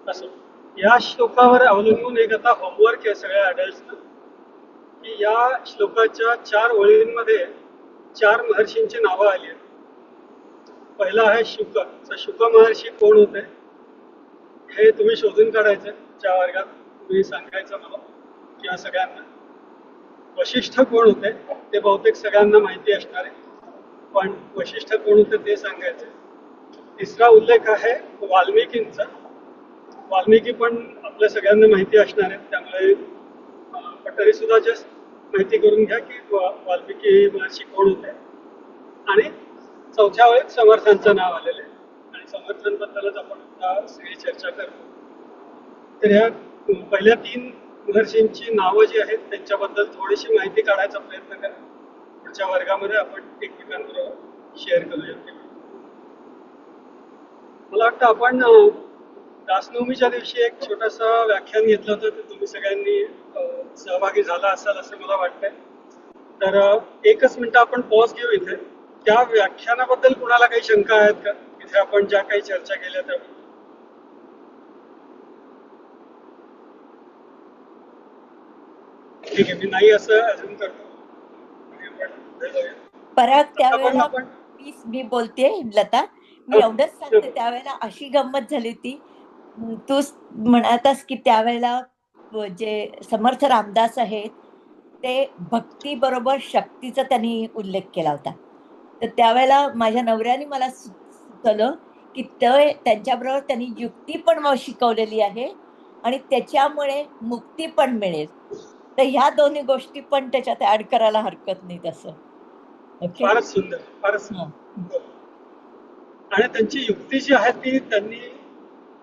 असं या श्लोकावर अवलंबून एक आता होमवर्क आहे सगळ्या अडल्ट्सना, की या श्लोकाच्या 4 ओळींमध्ये 4 महर्षींची नावं आली आहेत. पहिला आहे शुक. तर शुक महर्षी कोण होते हे तुम्ही शोधून काढायचं च्या वर्गात. तुम्ही सांगायचं मला किंवा सगळ्यांना. वशिष्ठ कोण होते ते बहुतेक सगळ्यांना माहिती असणार आहे, पण वशिष्ठ कोण होते ते सांगायचे. तिसरा उल्लेख आहे वाल्मिकींचा. वाल्मिकी पण आपल्या सगळ्यांना माहिती असणार आहे, त्यामुळे पण तरी सुद्धा जस्ट माहिती करून घ्या की वाल्मिकी महर्षी कोण होते. आणि चौथ्या वेळेत समर्थांचं नाव आलेलं आहे आणि समर्थांबद्दलच आपण आता सगळी चर्चा करतो. तर ह्या पहिल्या 3 महर्षींची नावं जी आहेत त्यांच्याबद्दल थोडीशी माहिती काढायचा प्रयत्न करा. पुढच्या वर्गामध्ये आपण एकमेकांबरोबर शेअर करूया. मला वाटतं आपण दासनवमीच्या दिवशी एक छोटासा व्याख्यान घेतलं होतं, ते तुम्ही सगळ्यांनी सहभागी झाला असाल असं मला वाटतंय. तर 1च मिनिट आपण पॉज घेऊ इथे. त्या व्याख्यानाबद्दल कुणाला काही शंका आहेत का? इथे आपण ज्या काही चर्चा केल्या त्या. ठीक आहे, मी नाही असं अजून करतो. पराग आपण त्यावेळेला आपण मी बोलते लता, मी एवढंच सांगते त्यावेळेला अशी गंमत झाली होती. तू म्हणतास की त्यावेळेला जे समर्थ रामदास आहेत ते भक्ती बरोबर शक्तीचा त्यांनी उल्लेख केला होता. तर त्यावेळेला माझ्या नवऱ्याने मला सुचवलं की त्यांच्याबरोबर त्यांनी युक्ती पण शिकवलेली आहे आणि त्याच्यामुळे मुक्ती पण मिळेल. तर ह्या दोन्ही गोष्टी पण त्याच्यात ऍड करायला हरकत नाही तसं. ओके. फारच सुंदर, फारच सुंदर. आणि त्यांची युक्ती जी आहे ती त्यांनी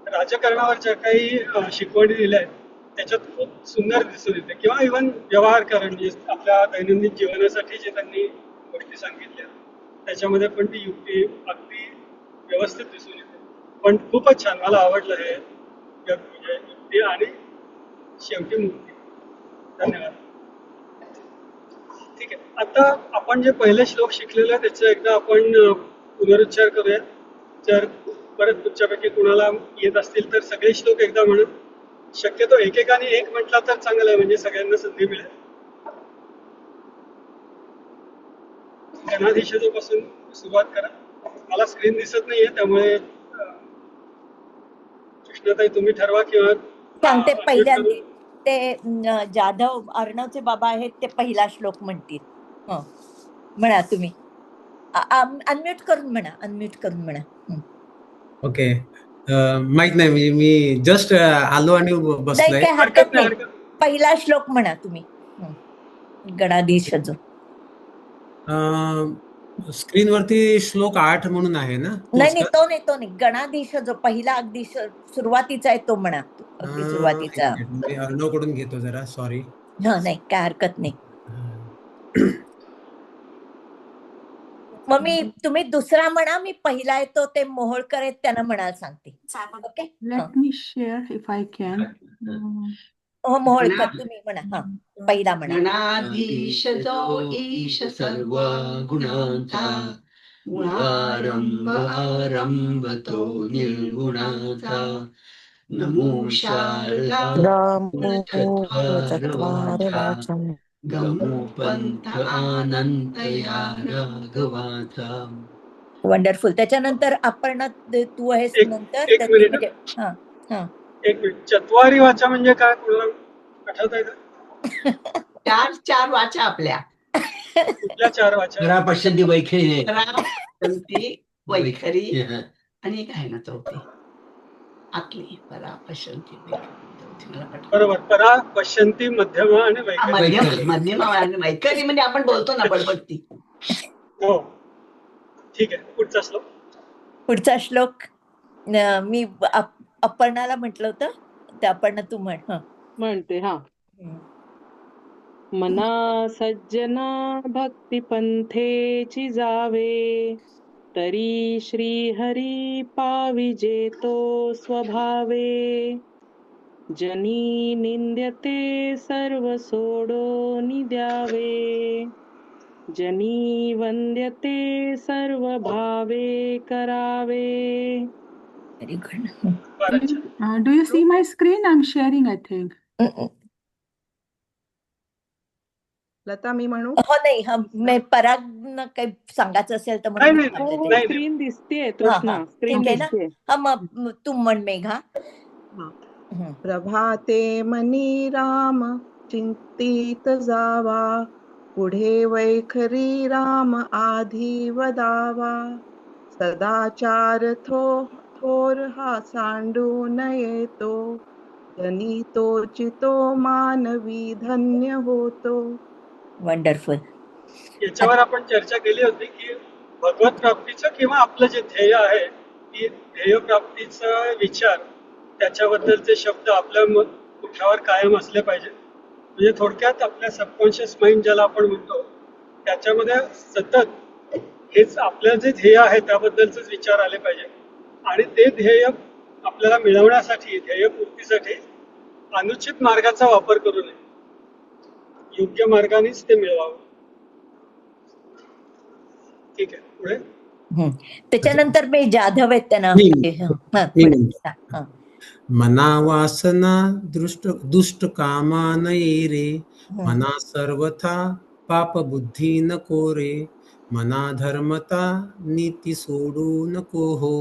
राजकारणावर ज्या काही शिकवणी दिल्या आहेत त्याच्यात खूप सुंदर दिसून येते. किंवा इव्हन व्यवहारकरण म्हणजे आपल्या दैनंदिन जीवनासाठी जे त्यांनी गोष्टी सांगितल्या त्याच्यामध्ये पण ती युक्ती अगदी व्यवस्थित दिसून येते. पण खूपच छान, मला आवडलं हे म्हणजे युक्ती आणि शेवटी मुक्ती. धन्यवाद. ठीक आहे, आता आपण जे पहिले श्लोक शिकलेले आहे त्याचा एकदा आपण पुनरुच्चार करूया. जर परत तुमच्यापैकी कुणाला येत असतील तर सगळे श्लोक एकदा म्हणून. शक्यतो एकेकाने एक म्हटला तर चांगलं आहे, म्हणजे सगळ्यांना संधी मिळेल. गणाधीशपासून सुरुवात करा. मला स्क्रीन दिसत नाहीये त्यामुळे कृष्णाताई तुम्ही ठरवा किंवा सांगते. unmute पहिल्यांदा करून. ते जाधव अर्णवचे बाबा आहेत ते पहिला श्लोक म्हणतील. म्हणा तुम्ही. अनम्यूट करून म्हणा. ओके. माहित नाही, म्हणजे मी जस्ट आलो आणि नाही, बसलोय. काही हरकत नाही. पहिला श्लोक म्हणा तुम्ही. गणाधीश जो स्क्रीनवरती श्लोक 8 म्हणून आहे ना? नाही, तो नाही. गणाधीश जो पहिला अगदी सुरुवातीचा आहे तो म्हणा. अगदी सुरुवातीचा. मी अर्णवकडून घेतो जरा, सॉरी. नाही, काय हरकत नाही. मग तुम्ही दुसरा म्हणा, मी पहिला येतो ते मोहोळकर आहेत त्यांना म्हणायला सांगते. Okay. Let me share if I can. हो, मोहोळकर तुम्ही म्हणा. पहिला म्हणा. गणाधीश जो ईश सर्व गुणांचा, गुणारंभ आरंभ तो निर्गुणाचा, नमो शारदा चत्वार गमो पंथ अनंत या राघवाचा. वंडरफुल. त्याच्यानंतर आपण तू आहेस नंतर. एक मिनिट. एक मिनिट. चत्वारी वाचा म्हणजे काय, कुणाला आठवत आहे का? चार वाचा आपल्या. कुठल्या 4 वाचा? पश्यंती वैखरी, वैखरी आणि एक आहे ना चौथी आतली. परा पश्यंती बरोबर. परा पश्यंती, मध्यमा आणि वैखरी. मध्यमा आणि वैखरी म्हणजे आपण बोलतो ना बडबडती. हो, ठीक आहे. पुढचा श्लोक मी अपर्णाला म्हटलं होतं ते अपर्णा तू म्हणते. मना सज्जना भक्ती पंथेची जावे, तरी श्री हरी पाविजे तो स्वभावे. जनी निंद्यते सर्व सोडोनी द्यावे, जनी वंद्यते सर्व भावे करावे. Very good. Do you see my screen? I'm sharing, I think. Lata मी म्हणू? हो नाही पराग काही सांगायचं असेल तर म्हणून मी थांबले ते. स्क्रीन दिसतेय हा, तृष्णा, हा. स्क्रीन ठीक आहे ना? दिसतेय. हा मग तू म्हण मेघा. प्रभाते मनी राम चिंतित जावा, पुढे वैखरी राम आधी वदावा, सदाचार थोर हा सांडून येतो, जनी तोचितो मानवी धन्य होतो. वंडरफुल. याच्यावर आपण चर्चा केली होती की भगवत प्राप्तीचं किंवा आपलं जे ध्येय आहे की ध्येय प्राप्तीचा विचार त्याच्याबद्दलचे शब्द आपल्या मुखावर कायम असले पाहिजे. म्हणजे थोडक्यात आपल्या सबकॉन्शियस माइंड ज्याला आपण म्हणतो त्याच्यामध्ये सतत हेच आपलं जे ध्येय आहे त्याबद्दलचेच विचार आले पाहिजे. आणि ते ध्येय आपल्याला मिळवण्यासाठी ध्येयपूर्तीसाठी अनुचित मार्गाचा वापर करू नये, योग्य मार्गानेच ते मिळवावं. ठीक आहे, पुढे. त्याच्यानंतर मी जाधव आहेत त्यांना. मना वासना दुष्ट कामा नये रे, मना सर्वथा पाप बुद्धी नको रे, मना धर्मता नीती सोडू नको हो,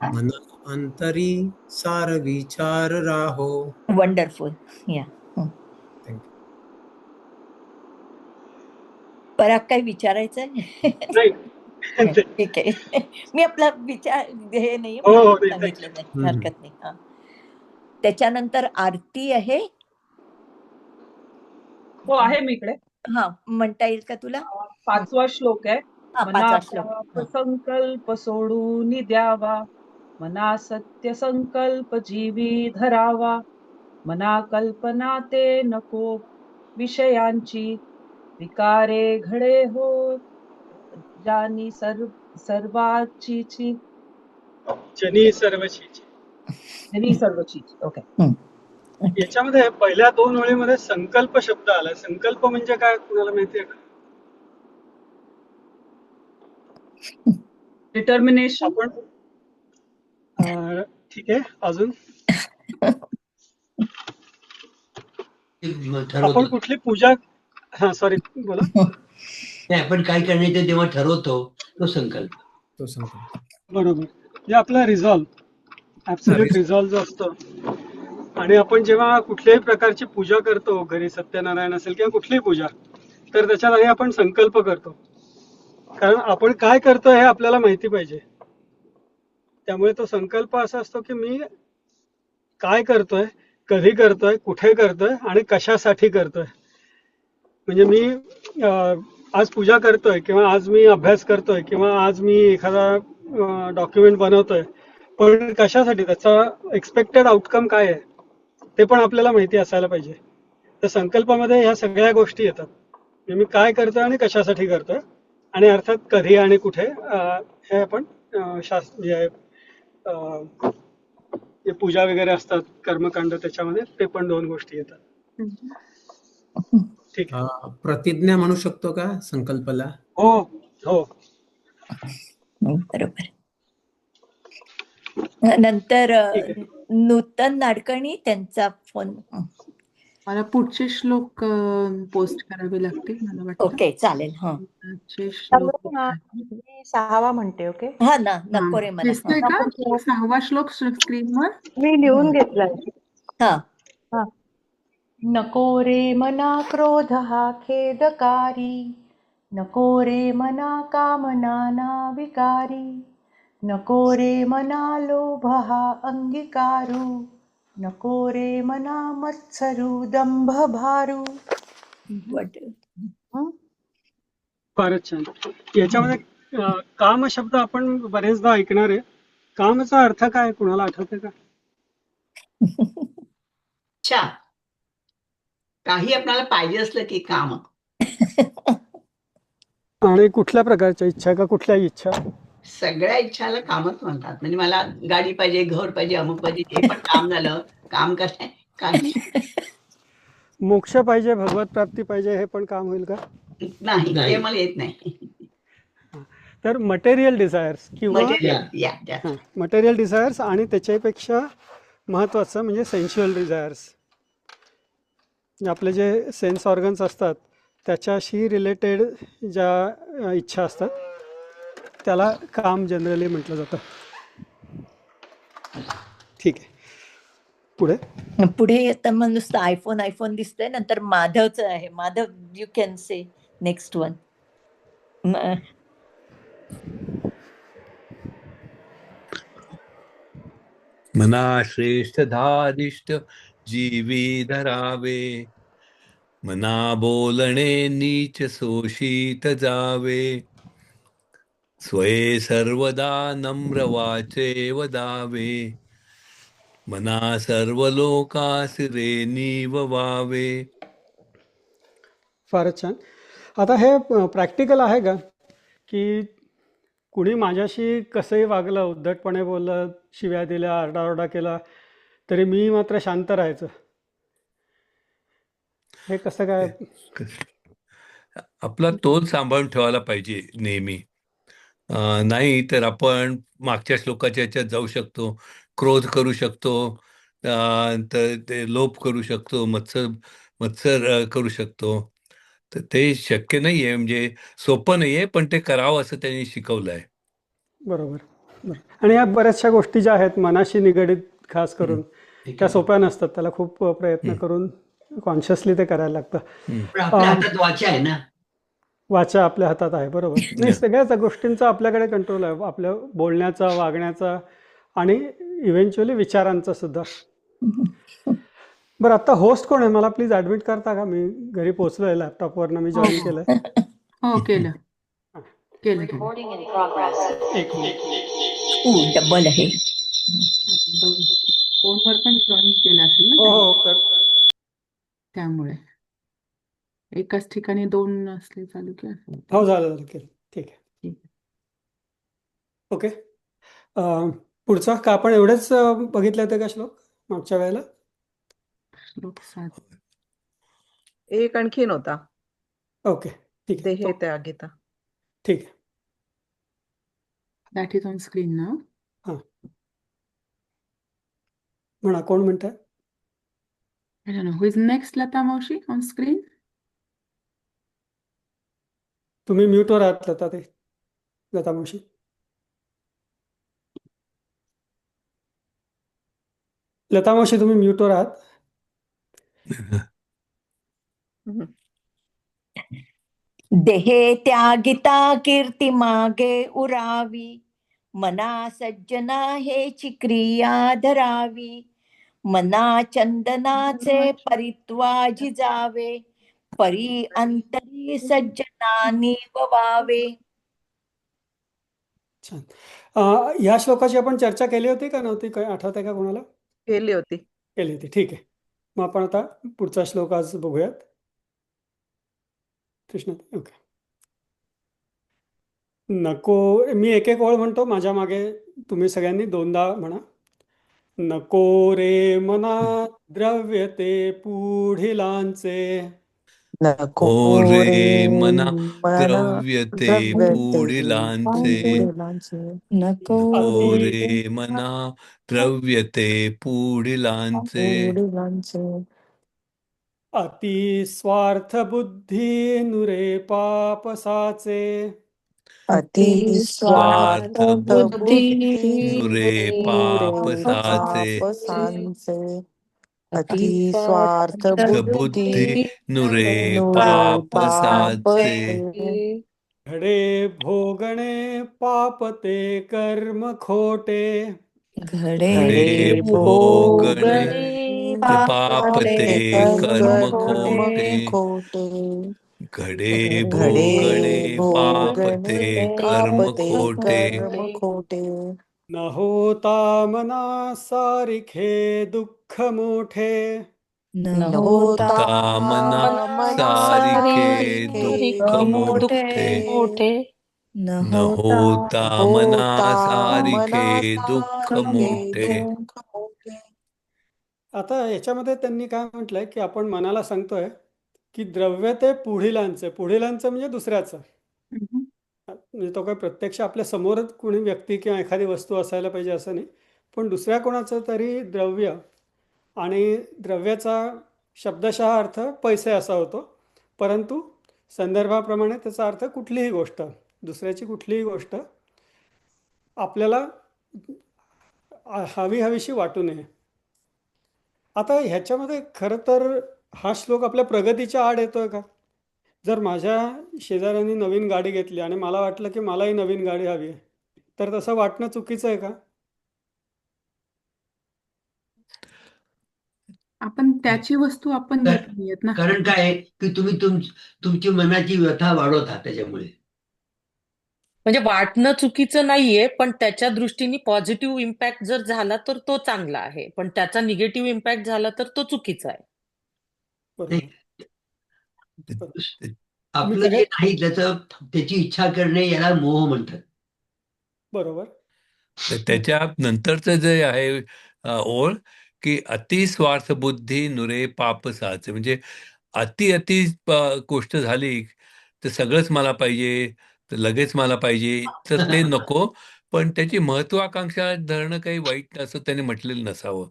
मना अंतरी सार विचार राहो. वंडरफुल. या पराग काही विचारायचंय? ठीक आहे, मी आपला विचार हे नाही सांगितलं नाही, हरकत नाही. त्याच्यानंतर आरती आहे. हो आहे मी इकडे. हा म्हणता येईल का तुला? 5वा श्लोक आहे. मना पाप संकल्प सोडून द्यावा, मना सत्य संकल्प जीवी धरावा, मना कल्पना ते नको विषयांची, विकारे घडे हो जानी सर्वाची जनी सर्वची. ओके. याच्यामध्ये पहिल्या 2 ओळीमध्ये संकल्प शब्द आला. संकल्प म्हणजे काय कुणाला माहितीये का? डिटर्मिनेशन. आपण ठीक आहे, अजून आपण कुठली पूजा सॉरी बोला. आपण काय करण्याचं जेव्हा ठरवतो तो संकल्प. बरोबर, म्हणजे आपला रिझॉल्व ऍब्सोल्यूट रिझॉल्व जो असतो. आणि आपण जेव्हा कुठल्याही प्रकारची पूजा करतो, घरी सत्यनारायण असेल किंवा कुठलीही पूजा, तर त्याच्यात आधी आपण संकल्प करतो. कारण आपण काय करतोय हे आपल्याला माहिती पाहिजे. त्यामुळे तो संकल्प असा असतो की मी काय करतोय, कधी करतोय, कुठे करतोय आणि कशासाठी करतोय. म्हणजे मी आज पूजा करतोय किंवा आज मी अभ्यास करतोय किंवा आज मी एखादा डॉक्युमेंट बनवतोय, पण कशासाठी, त्याचा एक्सपेक्टेड आउटकम काय आहे ते पण आपल्याला माहिती असायला पाहिजे. तर संकल्पामध्ये ह्या सगळ्या गोष्टी येतात. म्हणजे मी काय करतोय आणि कशासाठी करतोय, आणि अर्थात कधी आणि कुठे हे आपण जे पूजा वगैरे असतात कर्मकांड त्याच्यामध्ये ते पण 2 गोष्टी येतात. ठीक आहे. प्रतिज्ञा म्हणू शकतो का संकल्पाला? हो हो बरोबर. नंतर नूतन नाडकर्णी, त्यांचा फोन. मला पुढचे श्लोक पोस्ट करावे लागतील मला वाटतं. ओके चालेल. हा 6वा म्हणते. ओके. हा ना, नको रे मला. दिसतोय का 6वा श्लोक स्क्रीनवर? मी लिहून घेतलाय. हा. नको रे मना क्रोध हा खेदकारी, नको रे मना कामना ना विकारी, नको रे मना लोभ हा अंगीकारू, नको रे मना मत्सरू दंभ भारू. फारच छान. याच्यामध्ये काम शब्द आपण बरेचदा ऐकणार आहे. कामचा अर्थ काय कुणाला आठवते का? इच्छा. काही आपल्याला पाहिजे असलं की काम. आणि कुठल्या प्रकारच्या इच्छा का कुठल्याही इच्छा? सगळ्या इच्छाला कामच म्हणतात. म्हणजे मला गाडी पाहिजे, घर पाहिजे, अमुक पाहिजे, हे पण काम झालं. काम काय काही. मोक्ष पाहिजे, भगवत प्राप्ती पाहिजे, हे पण काम होईल का? नाही, हे मला येत नाही. तर मटेरियल डिझायर्स किंवा मटेरियल डिझायर्स आणि त्याच्यापेक्षा महत्वाचं म्हणजे सेन्शुअल डिझायर्स. आपले जे सेन्स ऑर्गन्स असतात त्याच्याशी रिलेटेड ज्या इच्छा असतात त्याला काम जनरली म्हटलं जातं. ठीक आहे, पुढे. पुढे आता मग नुसतं आयफोन दिसतंय, नंतर माधवचं आहे. Madhav, you can say next one. मना श्रेष्ठ धारिष्ट जीवी धरावे, मना बोलणे नीच शोषित जावे, स्वये सर्वदा नम्र वाचे वदावे, मना सर्व लोकास रे निववावे. फारच छान. आता हे प्रॅक्टिकल आहे का, की कुणी माझ्याशी कसंही वागलं, उद्धटपणे बोललं, शिव्या दिल्या, आरडाओरडा केला, तरी मी मात्र शांत राहायचं? हे कसं काय? आपला तोल सांभाळून ठेवायला पाहिजे नेहमी. नाही तर आपण मागच्या श्लोकाच्या ह्याच्यात जाऊ शकतो, क्रोध करू शकतो, तर ते लोभ करू शकतो, मत्सर करू शकतो. तर ते शक्य नाहीये, म्हणजे सोपं नाहीये, पण ते करावं असं त्यांनी शिकवलंय. बरोबर. आणि या बऱ्याचशा गोष्टी ज्या आहेत मनाशी निगडीत, खास करून त्या सोप्या नसतात. त्याला खूप प्रयत्न करून कॉन्शियसली ते करायला लागतं. पण आपल्या हातात वाचा आहे ना. वाचा आपल्या हातात आहे, बरोबर. नाही, सगळ्याच गोष्टींचा आपल्याकडे कंट्रोल आहे, आपल्या बोलण्याचा, वागण्याचा आणि इव्हेंच्युअली विचारांचा सुद्धा. बरं, आता होस्ट कोण आहे? मला प्लीज ऍडमिट करता का? मी घरी पोहोचलोय, लॅपटॉपवरनं मी जॉईन केलंय. हो, केलं. एक मिनिट. डबल आहे. फोनवर पण जॉईन केलं असेल ना हो त्यांनी, हो, त्यामुळे एकाच ठिकाणी 2 असले चालू की असं. हो, झालं केलं. ठीक आहे, ओके. पुढचा का आपण एवढेच बघितले होते का श्लोक मागच्या वेळेला? श्लोक 7. एक आणखीन होता, ओके, ठीक ते आहे, हे त्या गीता. ठीक आहे. दॅट इज ऑन स्क्रीन ना. हां, म्हणा, कोण म्हणताय? I don't know. Who is next, Lata Maushi, on screen? तुम्ही म्यूटवर आहात, लता मावशी. लता मावशी, तुम्ही म्यूटवर आहात. देहे त्यागिता कीर्ती मागे उरावी, मना सज्जना हेची क्रिया धरावी, मना चंदनाचे परित्वा झिजावे, परी अंतरी सज्जनानी ववावे. छान. या श्लोकाची आपण चर्चा केली होती का नव्हती? काय आठवत आहे का कोणाला? केली होती. केली होती, ठीक आहे. मग आपण आता पुढचा श्लोक आज बघूयात. कृष्ण, ओके. नको, मी एक एक ओळ म्हणतो, माझ्या मागे तुम्ही सगळ्यांनी 2दा म्हणा. नको रे मना द्रव्य ते पुढिलांचे, नको रे मना द्रव्य ते पुढिलांचे, नको रे मना द्रव्य ते पुढिलांचे, अति स्वार्थ बुद्धी नुरे पापसाचे, अति स्वार्थ बुद्धी नुरे पापसाचे, अति स्वार्थ बुद्धी नुरे पापसाचे, घडे भोगणे पापते कर्म खोटे, घडे भोगणे पापते कर्म खोटे, घडे भोगणे पापते कर्म खोटे, न होता मना सारिखे दुःख मोठे, न होता मना सारिखे दुःख मोठे, न होता मना सारिखे दुःख मोठे. आता याच्यामध्ये त्यांनी काय म्हटलंय, की आपण मनाला सांगतोय की द्रव्य ते पुढिलांचे. पुढिलांचं म्हणजे दुसऱ्याचं, म्हणजे तो काय प्रत्यक्ष आपल्या समोरच कोणी व्यक्ती किंवा एखादी वस्तू असायला पाहिजे असं नाही, पण दुसऱ्या कोणाचं तरी द्रव्य, आणि द्रव्याचा शब्दशः अर्थ पैसे असा होतो, परंतु संदर्भाप्रमाणे त्याचा अर्थ कुठलीही गोष्ट, दुसऱ्याची कुठलीही गोष्ट आपल्याला हवीशी वाटू नये. आता ह्याच्यामध्ये खरं तर हा श्लोक आपल्या प्रगतीच्या आड येतोय का? जर माझ्या शेजाऱ्यांनी नवीन गाडी घेतली आणि मला वाटलं की मलाही नवीन गाडी हवी आहे, तर तसं वाटणं चुकीचं आहे का? आपण त्याची वस्तू आपण घेत नाहीयेत ना. कारण काय आहे, की तुम्ही तुमची मनाची व्यथा वाढवता त्याच्यामुळे. म्हणजे वाटणं चुकीचं नाहीये, पण त्याच्या दृष्टीने पॉझिटिव्ह इम्पॅक्ट जर झाला तर तो चांगला आहे, पण त्याचा निगेटिव्ह इम्पॅक्ट झाला तर तो चुकीचा आहे. बरोबर. आपलं जे नाही त्याची इच्छा करणे याला मोह म्हणतात. बरोबर. तर त्याच्या नंतरचं जे आहे ओळ, की अति स्वार्थ बुद्धी नुरे पाप साचे. म्हणजे अति गोष्ट झाली तर सगळंच मला पाहिजे, तर लगेच मला पाहिजे, तर ते नको. पण त्याची महत्वाकांक्षा धरणं काही वाईट असं त्याने म्हटलेलं नसावं.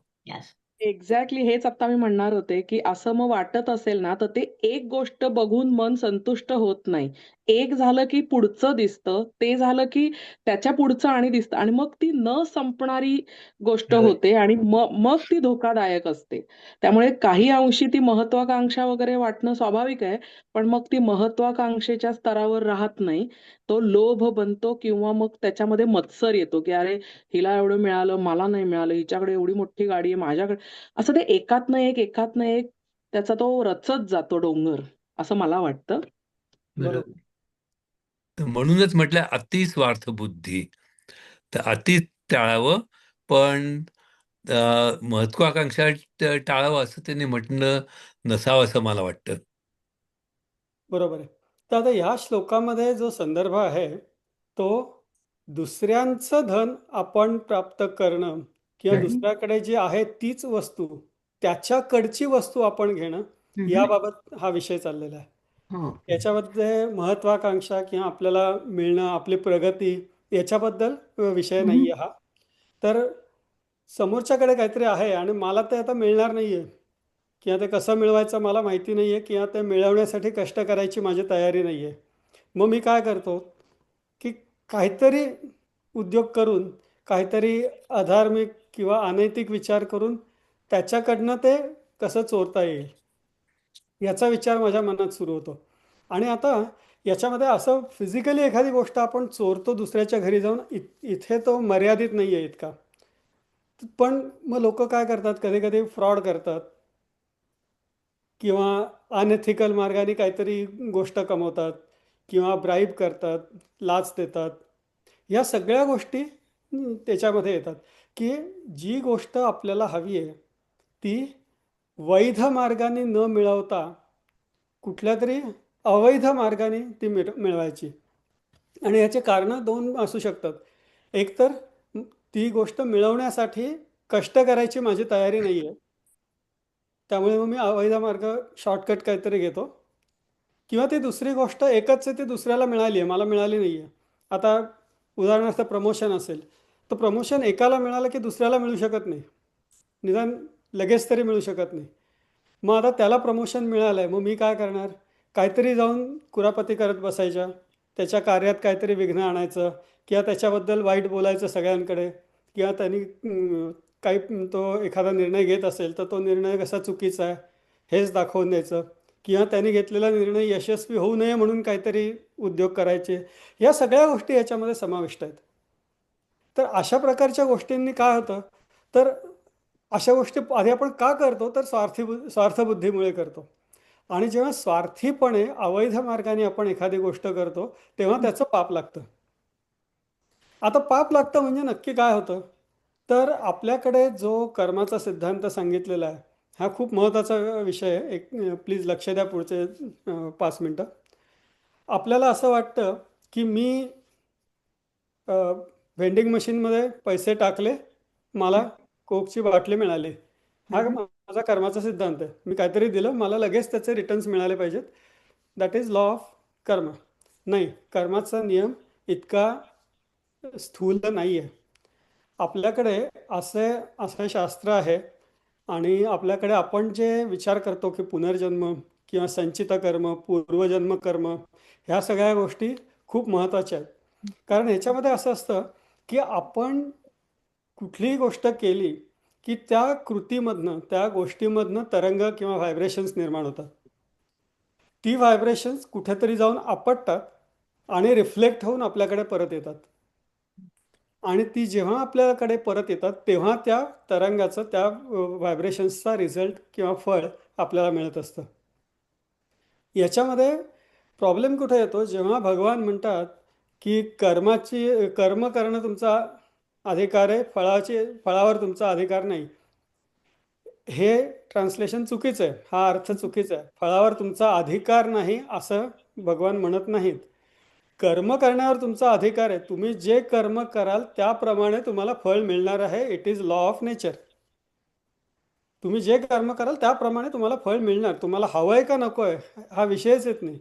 एक्झॅक्टली हेच आता मी म्हणणार होते, की असं मग वाटत असेल ना, तर ते एक गोष्ट बघून मन संतुष्ट होत नाही. एक झालं की पुढचं दिसतं, ते झालं की त्याच्या पुढचं आणि दिसतं आणि मग ती न संपणारी गोष्ट होते आणि मग ती धोकादायक असते. त्यामुळे काही अंशी ती महत्वाकांक्षा वगैरे वाटणं स्वाभाविक आहे, पण मग ती महत्वाकांक्षेच्या स्तरावर राहत नाही. तो लोभ बनतो किंवा मग त्याच्यामध्ये मत्सर येतो, की अरे हिला एवढं मिळालं, मला नाही मिळालं, हिच्याकडे एवढी मोठी गाडी आहे, माझ्याकडे असं ते एकातनं एक त्याचा तो रचत जातो डोंगर, असं मला वाटतं. बरोबर. तर म्हणूनच म्हटलं अति स्वार्थ बुद्धी. तर अति टाळावं, पण महत्वाकांक्षा टाळावं असं त्यांनी म्हटणं नसावं असं मला वाटतं. बरोबर आहे. तर आता ह्या श्लोकामध्ये जो संदर्भ आहे तो दुसऱ्यांचं धन आपण प्राप्त करणं किंवा दुसऱ्याकडे जी आहे तीच वस्तू, त्याच्याकडची वस्तू आपण घेणं, याबाबत हा विषय चाललेला आहे. याच्यामध्ये महत्वाकांक्षा किंवा आपल्याला मिळणं, आपली प्रगती याच्याबद्दल विषय नाही आहे हा. तर समोरच्याकडे काहीतरी आहे आणि मला ते आता मिळणार नाही आहे किंवा ते कसं मिळवायचं मला माहिती नाही आहे किंवा ते मिळवण्यासाठी कष्ट करायची माझी तयारी नाही आहे. मग मी काय करतो की काहीतरी उद्योग करून, काहीतरी अधार्मिक किंवा अनैतिक विचार करून त्याच्याकडनं ते कसं चोरता येईल याचा विचार माझ्या मनात सुरू होतो. आणि आता याच्यामध्ये असं फिजिकली एखादी गोष्ट आपण चोरतो दुसऱ्याच्या घरी जाऊन, इथे तो मर्यादित नाही आहे इतका. पण मग लोक काय करतात, कधी कधी फ्रॉड करतात किंवा अनएथिकल मार्गाने काहीतरी गोष्ट कमवतात किंवा ब्राईब करतात, लाच देतात. या सगळ्या गोष्टी त्याच्यामध्ये येतात की जी गोष्ट आपल्याला हवी आहे ती वैध मार्गाने न मिळवता कुठल्या तरी अवैध मार्गाने ती मिळवायची. आणि याचे कारणं दोन असू शकतात. एक तर ती गोष्ट मिळवण्यासाठी कष्ट करायची माझी तयारी नाही आहे, त्यामुळे मग मी अवैध मार्ग शॉर्टकट काहीतरी घेतो. किंवा ती दुसरी गोष्ट एकच आहे, ती दुसऱ्याला मिळाली आहे, मला मिळाली नाही आहे. आता उदाहरणार्थ प्रमोशन असेल तर प्रमोशन एकाला मिळालं की दुसऱ्याला मिळू शकत नाही, निदान लगेच तरी मिळू शकत नाही. मग आता त्याला प्रमोशन मिळालं आहे, मग मी काय करणार, काहीतरी जाऊन कुरापती करत बसायच्या, त्याच्या कार्यात काहीतरी विघ्न आणायचं किंवा त्याच्याबद्दल वाईट बोलायचं सगळ्यांकडे, किंवा त्यांनी काही तो एखादा निर्णय घेत असेल तर तो निर्णय कसा चुकीचा आहे हेच दाखवून द्यायचं, किंवा त्यांनी घेतलेला निर्णय यशस्वी होऊ नये म्हणून काहीतरी उद्योग करायचे. या सगळ्या गोष्टी याच्यामध्ये समाविष्ट आहेत. तर अशा प्रकारच्या गोष्टींनी काय होतं, तर अशा गोष्टी आधी आपण का करतो, तर स्वार्थबुद्धीमुळे करतो. आणि जेव्हा स्वार्थीपणे अवैध मार्गाने आपण एखादी गोष्ट करतो तेव्हा त्याचं पाप लागतं. आता पाप लागतं म्हणजे नक्की काय होतं, तर आपल्याकडे जो कर्माचा सिद्धांत सांगितलेला आहे हा खूप महत्त्वाचा विषय आहे. एक प्लीज लक्ष द्या पुढचे 5 मिनटं. आपल्याला असं वाटतं की मी व्हेंडिंग मशीनमध्ये पैसे टाकले, मला कोकची बाटली मिळाली, हा माझा कर्माचा सिद्धांत आहे. मी काहीतरी दिलं, मला लगेच त्याचे रिटर्न्स मिळाले पाहिजेत. दॅट इज लॉ ऑफ कर्म. नाही, कर्माचा नियम इतका स्थूल नाही आहे. आपल्याकडे असे शास्त्र आहे आणि आपल्याकडे आपण जे विचार करतो की पुनर्जन्म किंवा संचित कर्म, पूर्वजन्म कर्म, ह्या सगळ्या गोष्टी खूप महत्त्वाच्या आहेत. कारण ह्याच्यामध्ये असं असतं की आपण कुठलीही गोष्ट केली की त्या कृतीमधनं, त्या गोष्टीमधनं तरंग किंवा व्हायब्रेशन्स निर्माण होतात. ती व्हायब्रेशन्स कुठेतरी जाऊन आपटतात आणि रिफ्लेक्ट होऊन आपल्याकडे परत येतात. आणि ती जेव्हा आपल्याकडे परत येतात तेव्हा त्या तरंगाचं, त्या व्हायब्रेशन्सचा रिझल्ट किंवा फळ आपल्याला मिळत असतं. याच्यामध्ये प्रॉब्लेम कुठे येतो, जेव्हा भगवान म्हणतात की कर्म करणं तुमचा अधिकार आहे, फळावर तुमचा अधिकार नाही. हे ट्रान्सलेशन चुकीचं आहे, हा अर्थ चुकीचा आहे. फळावर तुमचा अधिकार नाही असं भगवान म्हणत नाहीत. कर्म करण्यावर तुमचा अधिकार आहे. तुम्ही जे कर्म कराल त्याप्रमाणे तुम्हाला फळ मिळणार आहे. It is law of nature. तुम्ही जे कर्म कराल त्याप्रमाणे तुम्हाला फळ मिळणार. तुम्हाला हवं आहे का नको आहे हा विषयच येत नाही.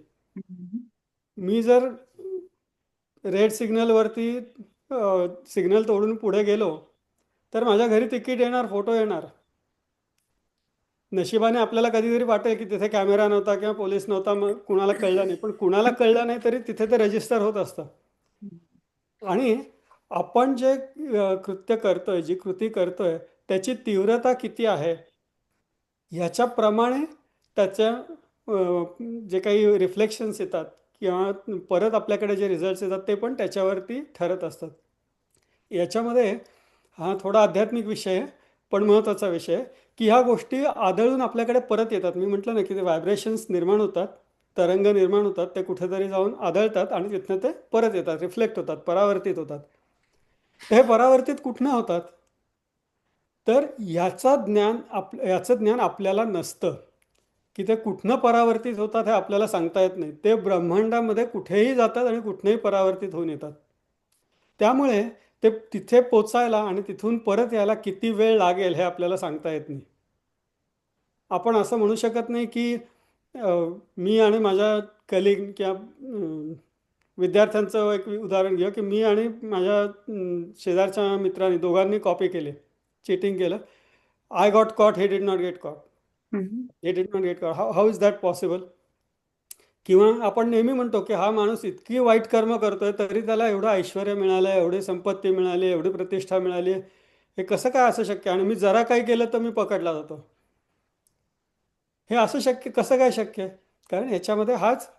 मी जर रेड सिग्नलवरती सिग्नल तोडून पुढे गेलो तर माझ्या घरी तिकीट येणार, फोटो येणार. नशिबाने आपल्याला कधीतरी वाटेल की तिथे कॅमेरा नव्हता किंवा पोलीस नव्हता, मग कुणाला कळलं नाही. पण कुणाला कळलं नाही तरी तिथे ते रजिस्टर होत असतं. आणि आपण जे कृत्य करतोय, जी कृती करतोय, त्याची तीव्रता किती आहे ह्याच्याप्रमाणे त्याच्या जे काही रिफ्लेक्शन्स येतात किंवा परत आपल्याकडे जे रिझल्ट्स येतात ते पण त्याच्यावरती ठरत असतात. याच्यामध्ये हा थोडा आध्यात्मिक विषय आहे पण महत्त्वाचा विषय आहे की ह्या गोष्टी आदळून आपल्याकडे परत येतात. मी म्हटलं ना की ते व्हायब्रेशन्स निर्माण होतात, तरंग निर्माण होतात, ते कुठेतरी जाऊन आदळतात आणि तिथनं ते परत येतात, रिफ्लेक्ट होतात, परावर्तित होतात. हे परावर्तित कुठनं होतात तर याचं ज्ञान आपल्याला नसतं की ते कुठनं परावर्तित होतात हे आपल्याला सांगता येत नाही. ते ब्रह्मांडामध्ये कुठेही जातात आणि कुठनंही परावर्तित होऊन येतात. त्यामुळे ते तिथे पोचायला आणि तिथून परत यायला किती वेळ लागेल हे आपल्याला सांगता येत नाही. आपण असं म्हणू शकत नाही की मी आणि माझ्या कलिग किंवा विद्यार्थ्यांचं एक उदाहरण घेऊ की मी आणि माझ्या शेजारच्या मित्रांनी दोघांनी कॉपी केली, चिटिंग केलं. I got caught, he did not get caught. He did not get caught. How is that possible? किंवा आपण नेहमी म्हणतो की हा माणूस इतकी वाईट कर्म करतोय तरी त्याला एवढं ऐश्वर्य मिळालं, एवढी संपत्ती मिळाली, एवढी प्रतिष्ठा मिळाली, हे कसं काय असं शक्य? आणि मी जरा काही केलं तर मी पकडला जातो. हे असं कसं काय शक्य आहे? कारण ह्याच्यामध्ये हाच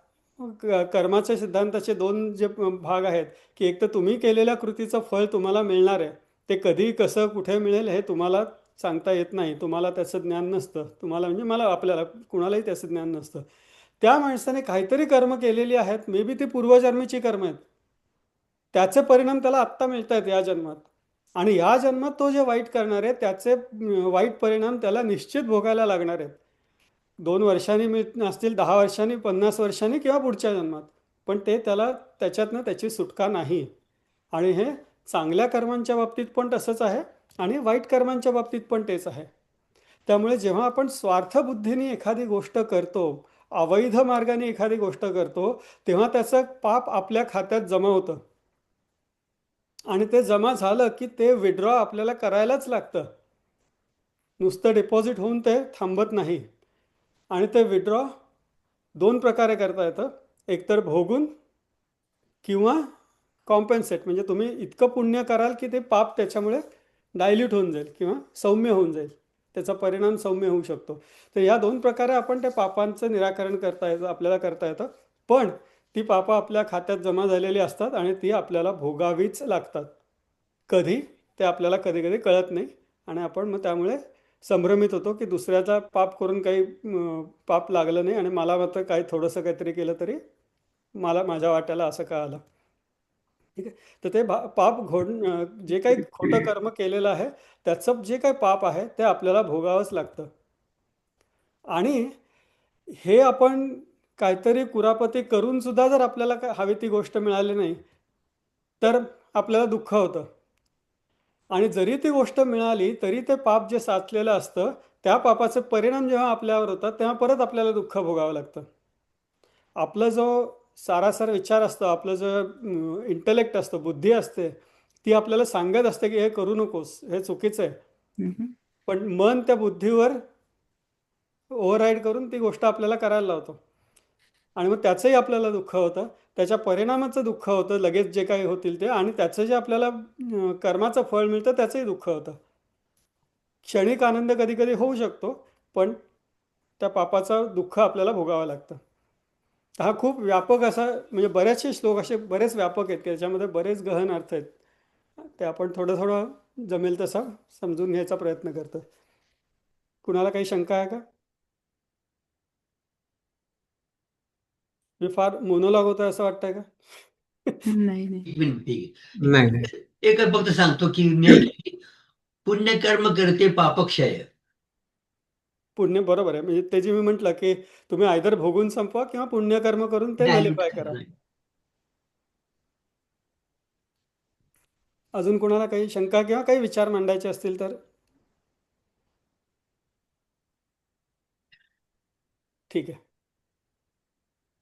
कर्माच्या सिद्धांताचे दोन जे भाग आहेत की एक तर तुम्ही केलेल्या कृतीचं फळ तुम्हाला मिळणार आहे, ते कधी, कसं, कुठे मिळेल हे तुम्हाला सांगता येत नाही. तुम्हाला त्याचं ज्ञान नसतं. तुम्हाला म्हणजे आपल्याला कुणालाही त्याचं ज्ञान नसतं. त्या माणसाने काहीतरी कर्म केलेली आहेत, मे बी ती पूर्वजन्मीची कर्म आहेत, त्याचे परिणाम त्याला आत्ता मिळत आहेत या जन्मात. आणि या जन्मात तो जे वाईट करणार आहे त्याचे वाईट परिणाम त्याला निश्चित भोगायला लागणार आहेत. 2 वर्षांनी असतील, 10 वर्षांनी, 50 वर्षांनी किंवा पुढच्या जन्मात. पण ते त्याला त्याच्यातनं त्याची सुटका नाही. आणि हे चांगल्या कर्मांच्या बाबतीत पण तसंच आहे आणि वाईट कर्मांच्या बाबतीत पण तेच आहे. त्यामुळे जेव्हा आपण स्वार्थबुद्धीने एखादी गोष्ट करतो, अवैध मार्गाने एखादी गोष्ट करतो, तेव्हा त्याचं पाप आपल्या खात्यात जमा होतं. आणि ते जमा झालं की ते विड्रॉ आपल्याला करायलाच लागतं. नुसतं डिपॉझिट होऊन ते थांबत नाही. आणि ते विड्रॉ 2 प्रकारे करता येतं. एकतर भोगून किंवा कॉम्पेन्सेट, म्हणजे तुम्ही इतकं पुण्य कराल की ते पाप त्याच्यामुळे डायल्यूट होऊन जाईल किंवा सौम्य होऊन जाईल, त्याचा परिणाम सौम्य होऊ शकतो. तर या 2 प्रकारे आपण त्या पापांचं निराकरण आपल्याला करता येतं. पण ती पापं आपल्या खात्यात जमा झालेली असतात आणि ती आपल्याला भोगावीच लागतात. कधी ते आपल्याला कधी कधी कळत नाही आणि आपण मग त्यामुळे संभ्रमित होतो की दुसऱ्याचा पाप करून काही पाप लागलं नाही आणि मला मात्र काही थोडंसं काहीतरी केलं तरी मला माझ्या वाट्याला असं का आलं. ठीक आहे. तर ते पाप जे काही खोटं कर्म केलेलं आहे त्याचं जे काही पाप आहे ते आपल्याला भोगावंच लागतं. आणि हे आपण काहीतरी कुरापती करून सुद्धा जर आपल्याला हवी ती गोष्ट मिळाली नाही तर आपल्याला दुःख होतं. आणि जरी ती गोष्ट मिळाली तरी ते पाप जे साचलेलं असतं त्या पापाचे परिणाम जेव्हा आपल्यावर होतात तेव्हा परत आपल्याला दुःख भोगावं लागतं. आपला जो सारासार विचार असतो, आपलं जो इंटेलेक्ट असतं, बुद्धी असते, ती आपल्याला सांगत असते की हे करू नकोस, हे चुकीचं आहे. पण मन त्या बुद्धीवर ओव्हरराईड करून ती गोष्ट आपल्याला करायला लावतो आणि मग त्याचंही आपल्याला दुःख होतं, त्याच्या परिणामाचं दुःख होतं, लगेच जे काही होतील ते, आणि त्याचं जे आपल्याला कर्माचं फळ मिळतं त्याचंही दुःख होतं. क्षणिक आनंद कधी कधी होऊ शकतो, पण त्या पापाचं दुःख आपल्याला भोगावं लागतं. हा खूप व्यापक असा, म्हणजे बरेचसे श्लोक असे बरेच व्यापक आहेत की त्याच्यामध्ये बरेच गहन अर्थ आहेत. ते आपण थोडं थोडं जमेल तसा समजून घ्यायचा प्रयत्न करतो. कुणाला काही शंका आहे का? मी फार मोनोलॉग होतं असं वाटतंय का? नाही नाही एक मिनिट, ठीक नाही आहे. नाही एकच फक्त सांगतो की मी ऐकलं की पुण्यकर्म करते पापक्षय. पुण्य बरोबर आहे, म्हणजे ते जे मी म्हटलं की तुम्ही आयदर भोगून संपवा किंवा पुण्यकर्म करून ते Dilute नलिफाय करा. करा. अजून कोणाला काही शंका किंवा काही विचार मांडायचे असतील तर ठीक आहे.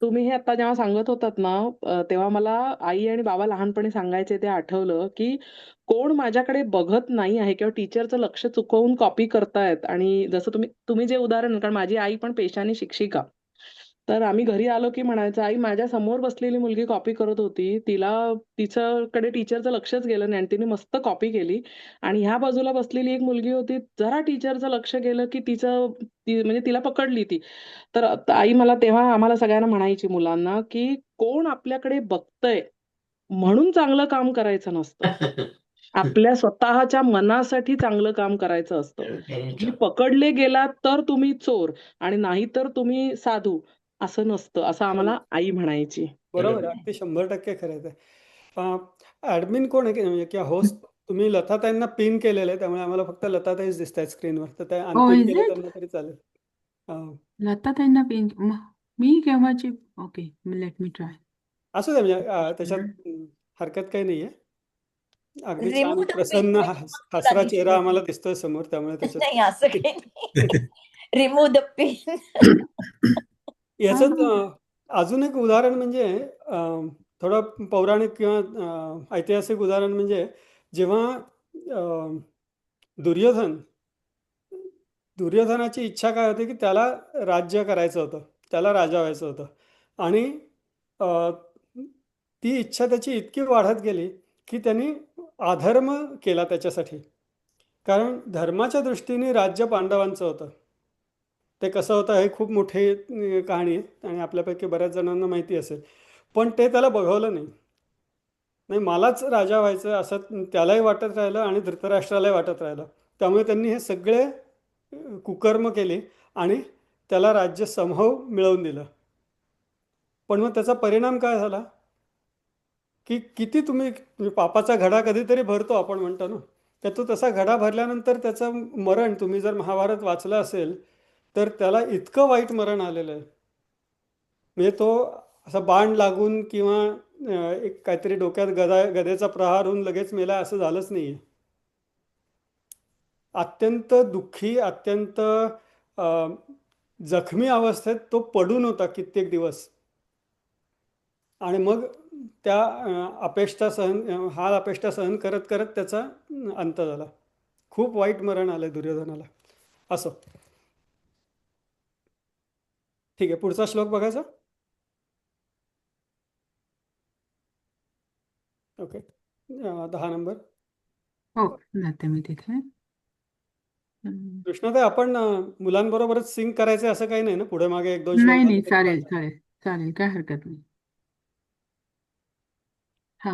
तुम्ही हे आता जेव्हा सांगत होतात ना, तेव्हा मला आई आणि बाबा लहानपणी सांगायचे ते आठवलं, की कोण माझ्याकडे बघत नाही आहे किंवा टीचरचं लक्ष चुकवून कॉपी करतायत. आणि जसं तुम्ही तुम्ही जे उदाहरण, कारण माझी आई पण पेशाने शिक्षिका. तर आम्ही घरी आलो की म्हणायचं, "आई, माझ्या समोर बसलेली मुलगी कॉपी करत होती. तिच्याकडे टीचरचं लक्षच गेलं नाही आणि तिने मस्त कॉपी केली. आणि ह्या बाजूला बसलेली एक मुलगी होती, जरा टीचरचं लक्ष गेलं की म्हणजे तिला पकडली ती." तर आई मला तेव्हा आम्हाला सगळ्यांना म्हणायची, मुलांना, की कोण आपल्याकडे बघतंय म्हणून चांगलं काम करायचं नसतं. आपल्या स्वतःच्या मनासाठी चांगलं काम करायचं असतं. तुम्ही पकडले गेलात तर तुम्ही चोर आणि नाहीतर तुम्ही साधू, असं नसतं, असं आम्हाला आई म्हणायची. बरोबर आहे, अगदी 100% खरं आहे ते. ऍडमिन कोण आहे की म्हणजे किंवा होस्ट? तुम्ही लताताईंना पिन केलेलं आहे, त्यामुळे आम्हाला फक्त लताताईच दिसत आहेत स्क्रीनवर, तर त्या हो, अनपिन इज केलं इट? त्यांना तरी चालेल. लता ताईंना मी केव्हाची? Okay, let me try. असू दे, म्हणजे त्याच्यात हरकत काही नाहीये. अगदी छान रिमूव्ह द प्रसन्न पिन हसरा चेहरा आम्हाला दिसतोय समोर, त्यामुळे त्याच्यात नाही, असं काही नाही. Remove the pin. याच अजून एक उदाहरण म्हणजे थोडं पौराणिक किंवा ऐतिहासिक उदाहरण म्हणजे जेव्हा अं, दुर्योधनाची इच्छा काय होती की त्याला राज्य करायचं होतं, त्याला राजा व्हायचं होतं, आणि अं, ती इच्छा त्याची इतकी वाढत गेली की त्यांनी अधर्म केला त्याच्यासाठी. कारण धर्माच्या दृष्टीने राज्य पांडवांचं होतं. ते कसं होतं हे खूप मोठी कहाणी आहे आणि आपल्यापैकी बऱ्याच जणांना माहिती असेल, पण ते त्याला बघवलं नाही. नाही, मलाच राजा व्हायचं असं त्यालाही वाटत राहिलं आणि धृतराष्ट्रालाही वाटत राहिलं. त्यामुळे त्यांनी हे सगळे कुकर्म केले आणि त्याला राज्य समभाव मिळवून दिलं. पण मग त्याचा परिणाम काय झाला की किती तुम्ही म्हणजे पापाचा घडा कधीतरी भरतो आपण म्हणतो ना, तर तो तसा घडा भरल्यानंतर त्याचं मरण, तुम्ही जर महाभारत वाचलं असेल तर त्याला इतकं वाईट मरण आलेलं आहे. म्हणजे तो असा बाण लागून किंवा एक काहीतरी डोक्यात गदेचा प्रहार होऊन लगेच मेला असं झालंच नाही आहे. अत्यंत दुःखी, अत्यंत जखमी अवस्थेत तो पडून होता कित्येक दिवस, आणि मग त्या हाल अपेष्टा सहन करत करत त्याचा अंत झाला. खूप वाईट मरण आलं दुर्योधनाला. असं ठीक आहे, पुढचा श्लोक बघायचा. Okay, 10 number. हो, जाते मी तिथे. कृष्णाताई, आपण मुलांबरोबरच सिंग करायचे असं काही नाही ना? पुढे मागे 1-2 श्लोक नाही नाही, झाले तरी चालेल चालतात. चालेल चालेल, काय हरकत नाही. हा,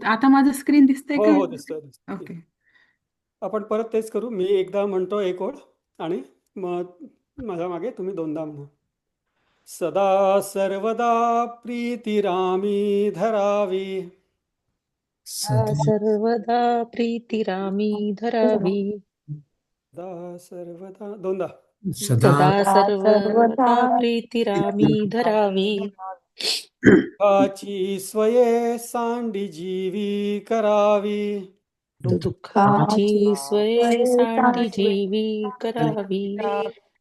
आता माझं स्क्रीन दिसतंय हो का? हो, दिसतोय दिसतोय. ओके. आपण परत तेच करू. मी एकदा म्हणतो एक ओळ आणि मग माझ्या मागे तुम्ही 2दा म्हणा. सदा सर्वदा प्रीतिरामी धरावी, सर्वदा प्रीतिरामी धरावी. सदा सर्वदा 2दा. सदा सदा सर्वदा प्रीतिरामी धरावी. दुःखाची स्वये सांडी जीवी करावी, दुःखाची स्वये सांडी जीवी करावी.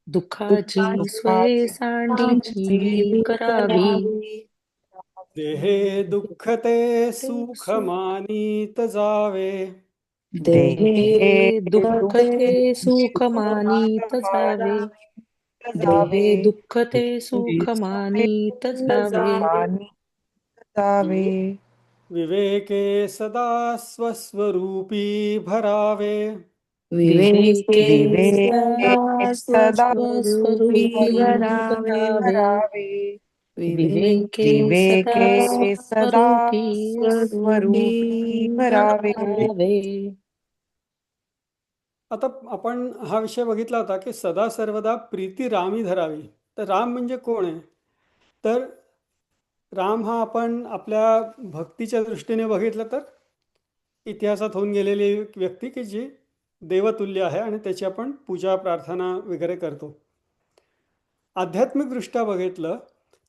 दुःखाची स्वये सांडी जीवी करावी. देहे दुःख ते सुख मानीत जावे, देहे दुःख ते सुख मानीत जावे. जावे दुःख ते सुख मानित जावे विवेके सदा स्वस्वरूपी भरावे. विवेके सदा सदा स्वरूपी स्वरूपी भरावे विवेके सदा स्वरूपी भरावे. आता आपण हा विषय बघितला होता की सदा सर्वदा प्रीती रामी धरावी. तर राम म्हणजे कोण आहे? तर राम हा आपण आपल्या भक्तीच्या दृष्टीने बघितलं तर इतिहासात होऊन गेलेली एक व्यक्ती की जी देवतुल्य आहे आणि त्याची आपण पूजा प्रार्थना वगैरे करतो. आध्यात्मिकदृष्ट्या बघितलं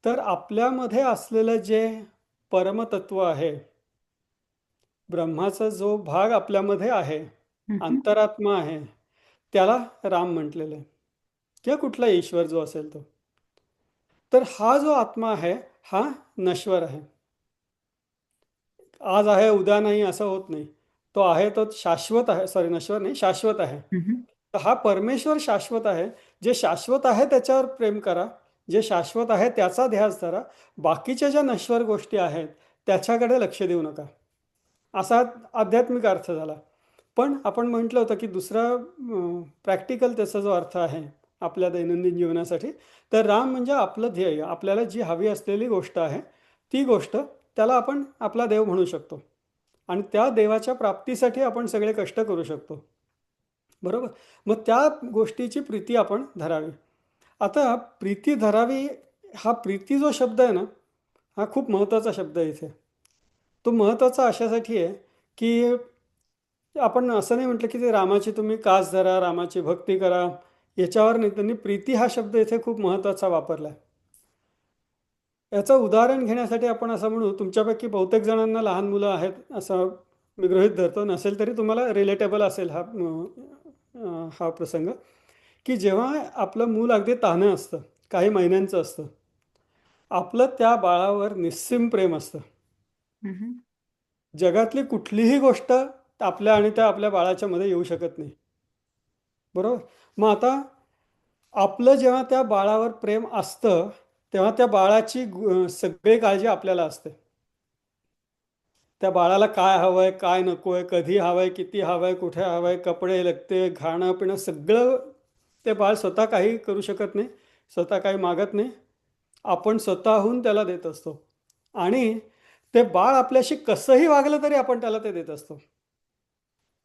तर आपल्यामध्ये असलेलं जे परमतत्व आहे, ब्रह्माचा जो भाग आपल्यामध्ये आहे, अंतरात्मा आहे, त्याला राम म्हटलेलं आहे किंवा कुठला ईश्वर जो असेल तो. तर हा जो आत्मा आहे हा नश्वर आहे. आज आहे उद्या नाही असं होत नाही. तो आहे तो शाश्वत आहे. सॉरी, नश्वर नाही, शाश्वत आहे. तर हा परमेश्वर शाश्वत आहे. जे शाश्वत आहे त्याच्यावर प्रेम करा, जे शाश्वत आहे त्याचा ध्यास धरा. बाकीच्या ज्या नश्वर गोष्टी आहेत त्याच्याकडे लक्ष देऊ नका, असा आध्यात्मिक अर्थ झाला. पण आपण म्हटलं होतं की दुसरा प्रॅक्टिकल त्याचा जो अर्थ आहे आपल्या दैनंदिन जीवनासाठी, तर राम म्हणजे आपलं ध्येय, आपल्याला जी हवी असलेली गोष्ट आहे ती गोष्ट, त्याला आपण आपला देव म्हणू शकतो आणि त्या देवाच्या प्राप्तीसाठी आपण सगळे कष्ट करू शकतो. बरोबर. मग त्या गोष्टीची प्रीती आपण धरावी. आता प्रीती धरावी, हा प्रीती जो शब्द आहे ना, हा खूप महत्त्वाचा शब्द आहे इथे. तो महत्त्वाचा अशासाठी आहे की आपण असं नाही म्हटलं की ते रामाची तुम्ही कास धरा, रामाची भक्ती करा, याच्यावर नाही. त्यांनी प्रीती हा शब्द इथे खूप महत्त्वाचा वापरला आहे. याचं उदाहरण घेण्यासाठी आपण असं म्हणू, तुमच्यापैकी बहुतेक जणांना लहान मुलं आहेत असं मी गृहीत धरतो, नसेल तरी तुम्हाला रिलेटेबल असेल हा प्रसंग, की जेव्हा आपलं मूल अगदी तान्हं असतं, काही महिन्यांचं असतं, आपलं त्या बाळावर निस्सीम प्रेम असतं. जगातली कुठलीही गोष्ट आपल्या आणि त्या आपल्या बाळाच्या मध्ये येऊ शकत नाही. बरोबर. मग आता आपलं जेव्हा त्या बाळावर प्रेम असतं तेव्हा त्या बाळाची सगळी काळजी आपल्याला असते. त्या बाळाला काय हवंय, काय नकोय, कधी हवंय, किती हवंय, कुठे हवंय, कपडे लगते, खाणं पिणं सगळं ते बाळ स्वतः काही करू शकत नाही, स्वतः काही मागत नाही, आपण स्वतःहून त्याला देत असतो. आणि ते बाळ आपल्याशी कसंही वागलं तरी आपण त्याला ते देत असतो.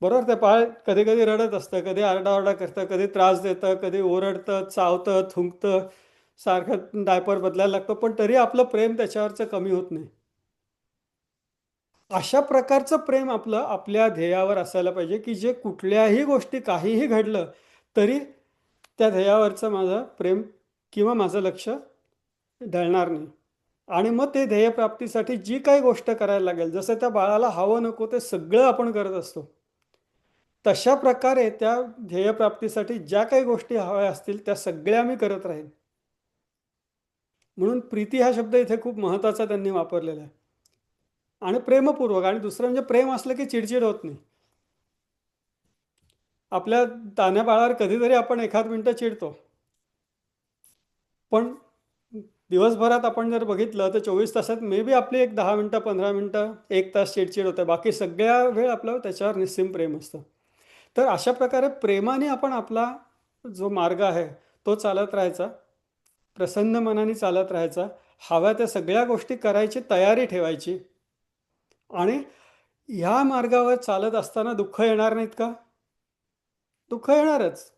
बरोबर. ते बाळ कधी कधी रडत असतं, कधी आरडाओरडा करतं, कधी त्रास देतं, कधी ओरडतं, चावतं, थुंकतं, सारखं डायपर बदलायला लागतं, पण तरी आपलं प्रेम त्याच्यावरचं कमी होत नाही. अशा प्रकारचं प्रेम आपलं आपल्या ध्येयावर असायला पाहिजे की जे कुठल्याही गोष्टी काहीही घडलं तरी त्या ध्येयावरचं माझं प्रेम किंवा माझं लक्ष ढळणार नाही. आणि मग ते ध्येयप्राप्तीसाठी जी काही गोष्ट करायला लागेल, जसं त्या बाळाला हवं नको ते सगळं आपण करत असतो, तशा प्रकारे त्या ध्येयप्राप्तीसाठी ज्या काही गोष्टी हव्या असतील त्या सगळ्या मी करत राहीन. म्हणून प्रीती हा शब्द इथे खूप महत्त्वाचा त्यांनी वापरलेला आहे. आणि प्रेमपूर्वक. आणि दुसरं म्हणजे प्रेम असलं की चिडचिड होत नाही. आपल्या तान्ह्या बाळावर कधीतरी आपण एखाद मिनटं चिडतो, पण दिवसभरात आपण जर बघितलं तर 24 तासात मे बी आपली एक 10 मिनटं, 15 मिनटं, 1 तास चिडचिड होते, बाकी सगळ्या वेळ आपलं त्याच्यावर निस्सीम प्रेम असतं. तर अशा प्रकारे प्रेमाने आपण आपला जो मार्ग आहे तो चालत राहायचा, प्रसन्न मनाने चालत राहायचा, हव्या त्या सगळ्या गोष्टी करायची तयारी ठेवायची. आणि ह्या मार्गावर चालत असताना दुःख येणार नाहीत का? दुःख येणारच.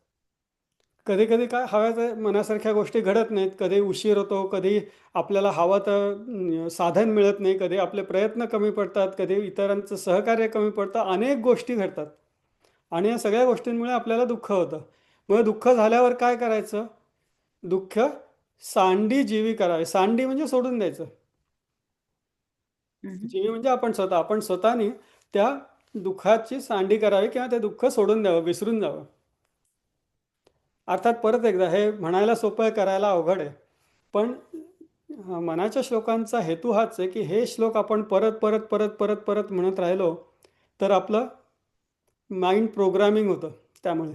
कधी कधी काय हव्या त्या मनासारख्या गोष्टी घडत नाहीत, कधी उशीर होतो, कधी आपल्याला हवं तर साधन मिळत नाही, कधी आपले प्रयत्न कमी पडतात, कधी इतरांचं सहकार्य कमी पडतं, अनेक गोष्टी घडतात आणि या सगळ्या गोष्टींमुळे आपल्याला दुःख होतं. मग दुःख झाल्यावर काय करायचं? दुःख सांडी जीवी करावे. सांडी म्हणजे सोडून द्यायचं. जीवी म्हणजे आपण स्वतःने त्या दुःखाची सांडी करावी किंवा ते दुःख सोडून द्यावं, विसरून जावं. अर्थात परत एकदा हे म्हणायला सोपं आहे, करायला अवघड आहे. पण मनाच्या श्लोकांचा हेतू हाच आहे की हे श्लोक आपण परत परत परत परत परत म्हणत राहिलो तर आपलं माइंड प्रोग्रामिंग होतं त्यामुळे.